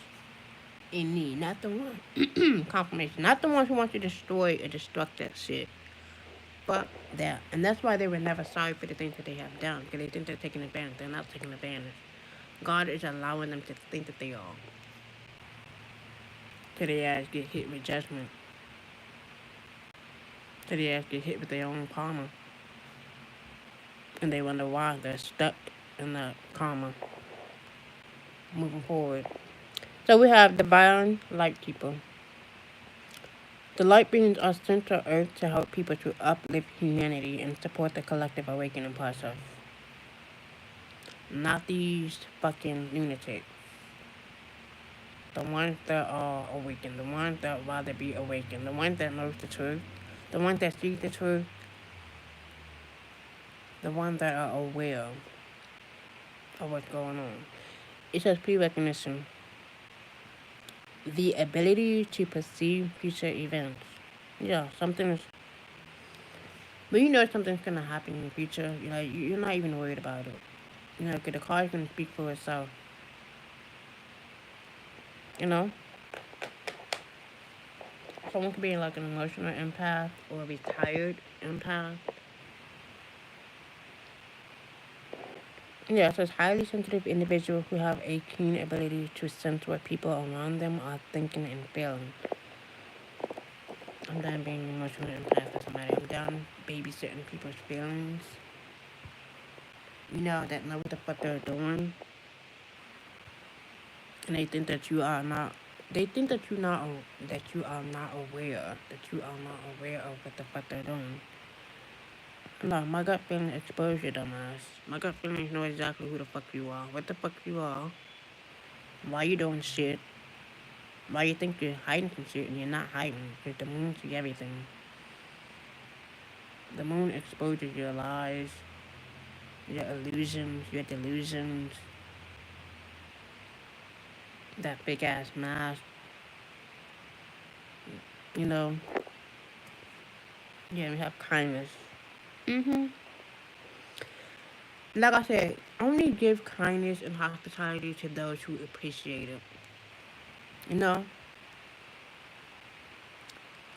in need, not the one confirmation, not the ones who want to destroy or destruct that shit. But that, and that's why they were never sorry for the things that they have done, because they think they're taking advantage. They're not taking advantage. God is allowing them to think that they are, till their ass get hit with judgment, till their ass get hit with their own karma, and they wonder why they're stuck in that karma moving forward. So we have divine light people. The light beings are sent to Earth to help people to uplift humanity and support the collective awakening process. Not these fucking lunatics. The ones that are awakened, the ones that rather be awakened, the ones that knows the truth, the ones that see the truth, the ones that are aware of what's going on. It says pre-recognition. The ability to perceive future events. Yeah, something is. But you know something's gonna happen in the future. You know, you're not even worried about it. You know, 'cause the card's gonna speak for itself. You know, someone could be like an emotional empath or a retired empath. Yeah, it says highly sensitive individuals who have a keen ability to sense what people around them are thinking and feeling. I'm done being an emotional empath for somebody. I'm done babysitting people's feelings. You know, that know what the fuck they're doing. And they think that you are not. They think that that you are not aware. That you are not aware of what the fuck they're doing. No, my gut feeling expose your dumbass. My gut feelings know exactly who the fuck you are, what the fuck you are, why you doing shit, why you think you're hiding from shit and you're not hiding, because the moon sees everything. The moon exposes your lies, your illusions, your delusions, that big ass mask, you know. Yeah, we have kindness. Mm-hmm. Like I said, only give kindness and hospitality to those who appreciate it. You know?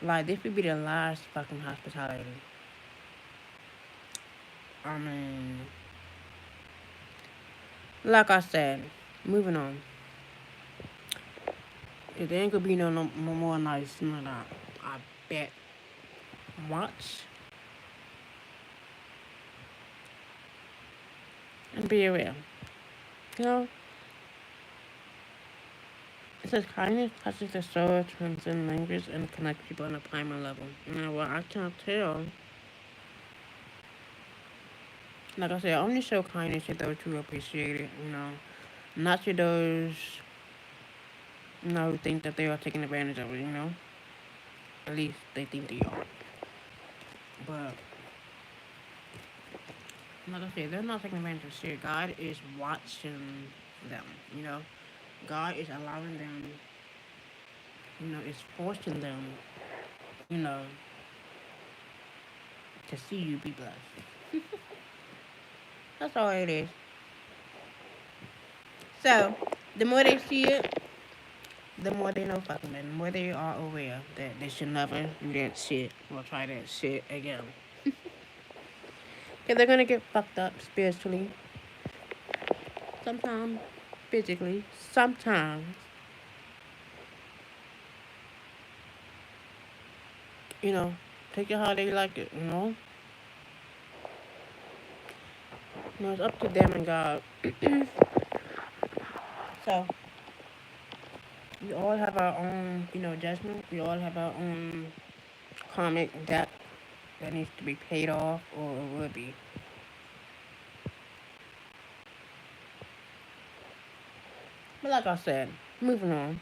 Like, this would be the last fucking hospitality. I mean, like I said, moving on. There ain't gonna be no more nice than that. I bet much. And be real. You know? It says kindness touches the soul, transcends language, and connects people on a primal level. You know what? I can't tell. Like I said, I only show kindness to those who appreciate it, you know. Not to those, you know, who think that they are taking advantage of it, you know. At least they think they are. But, like I said, they're not taking advantage of shit. God is watching them, you know. God is allowing them, you know, it's forcing them, you know, to see you be blessed. That's all it is. So, the more they see it, the more they know fucking it. The more they are aware that they should never do that shit or try that shit again. Because they're gonna get fucked up spiritually, sometimes physically, sometimes, you know, take it how they like it, you know? You know, it's up to them and God. So, we all have our own, you know, judgment. We all have our own karmic debt that needs to be paid off or will be. But like I said, moving on.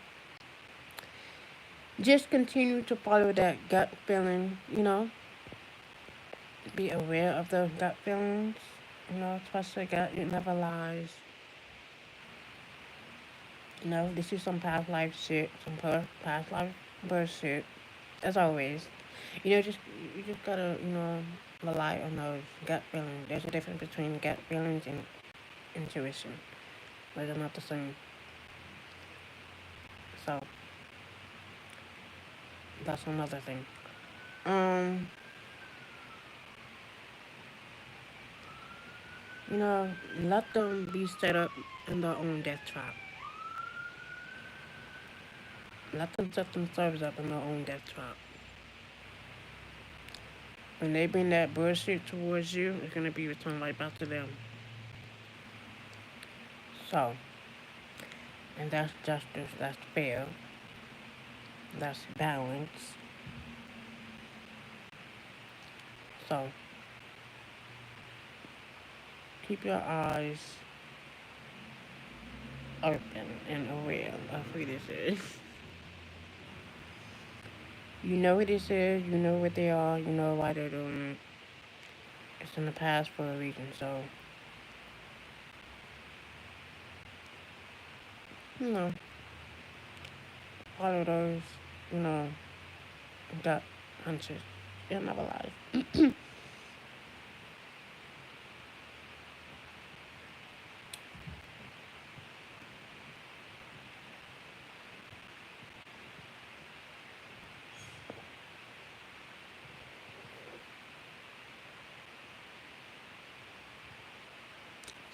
Just continue to follow that gut feeling, you know? Be aware of those gut feelings. You know, trust your gut, it never lies. You know, this is some past life shit, some past life birth shit. As always. You know, you just gotta, you know, rely on those gut feelings. There's a difference between gut feelings and intuition. Like they're not the same. So that's another thing. Um, you know, let them be set up in their own death trap. Let them set themselves up in their own death trap. When they bring that bullshit towards you, it's gonna be returned right back to them. So, and that's justice, that's fair, that's balance. So, keep your eyes open and aware of who this is. You know who this is, you know what they are, you know why they're doing it. It's in the past for a reason, so, you know, all of those, you know, gut hunches in our life.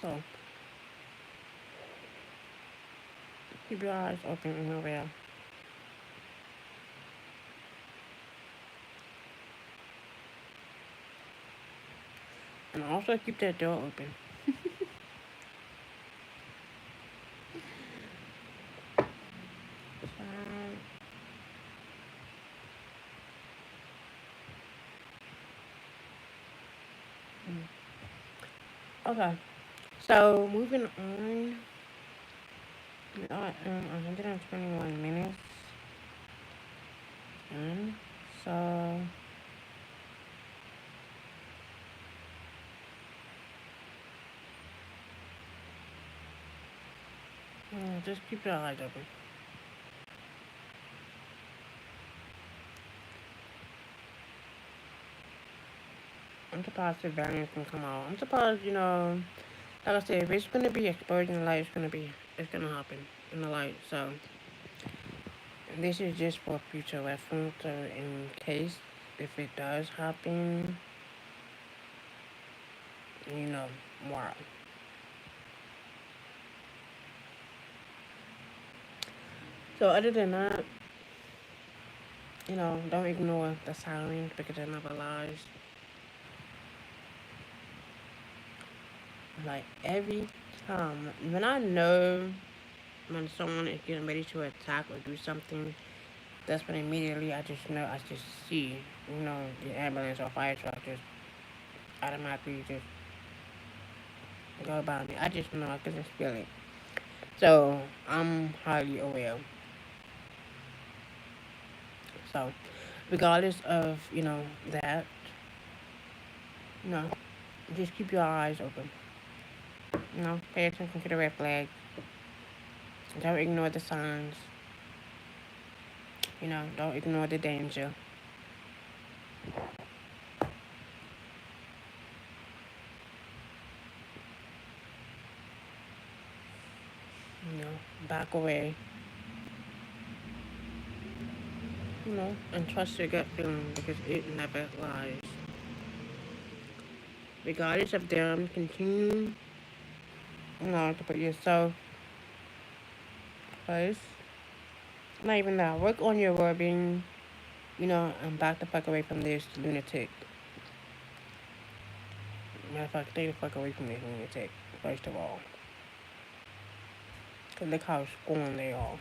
So, keep your eyes open and aware. And also keep that door open. Okay, so moving on, we are at 121 minutes, and so just keep your eyes open. I'm surprised the variants can come out. I'm surprised, you know, like I said, if it's gonna be exposed in the light, it's gonna happen in the light. So this is just for future reference, so in case if it does happen, you know why. So other than that, you know, don't ignore the sirens because they're never lies. Like every time, when I know when someone is getting ready to attack or do something, that's when immediately I just know, I just see, you know, the ambulance or fire truck just automatically just go by me. I just know, I can just feel it. So I'm highly aware. So regardless of, you know, that, you know, just keep your eyes open. You know, pay attention to the red flags. Don't ignore the signs. You know, don't ignore the danger. You know, back away. You know, and trust your gut feeling because it never lies. Regardless of them, continue, you know, to put yourself first. Not even that. Work on your well-being, you know, and back the fuck away from this lunatic. Matter of fact, stay the fuck away from this lunatic, first of all. Cause look how scorned they are.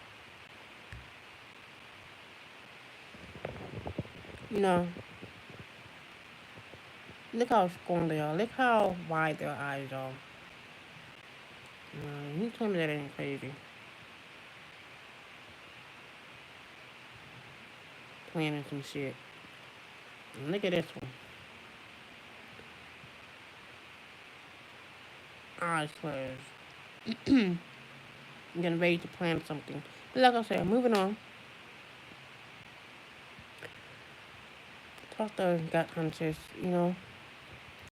You know, look how scorned they are. Look how wide their eyes are. You tell me that ain't crazy. Planning some shit. And look at this one. Eyes closed. Getting ready to plan something. But like I said, moving on. Talk to gut hunters, you know.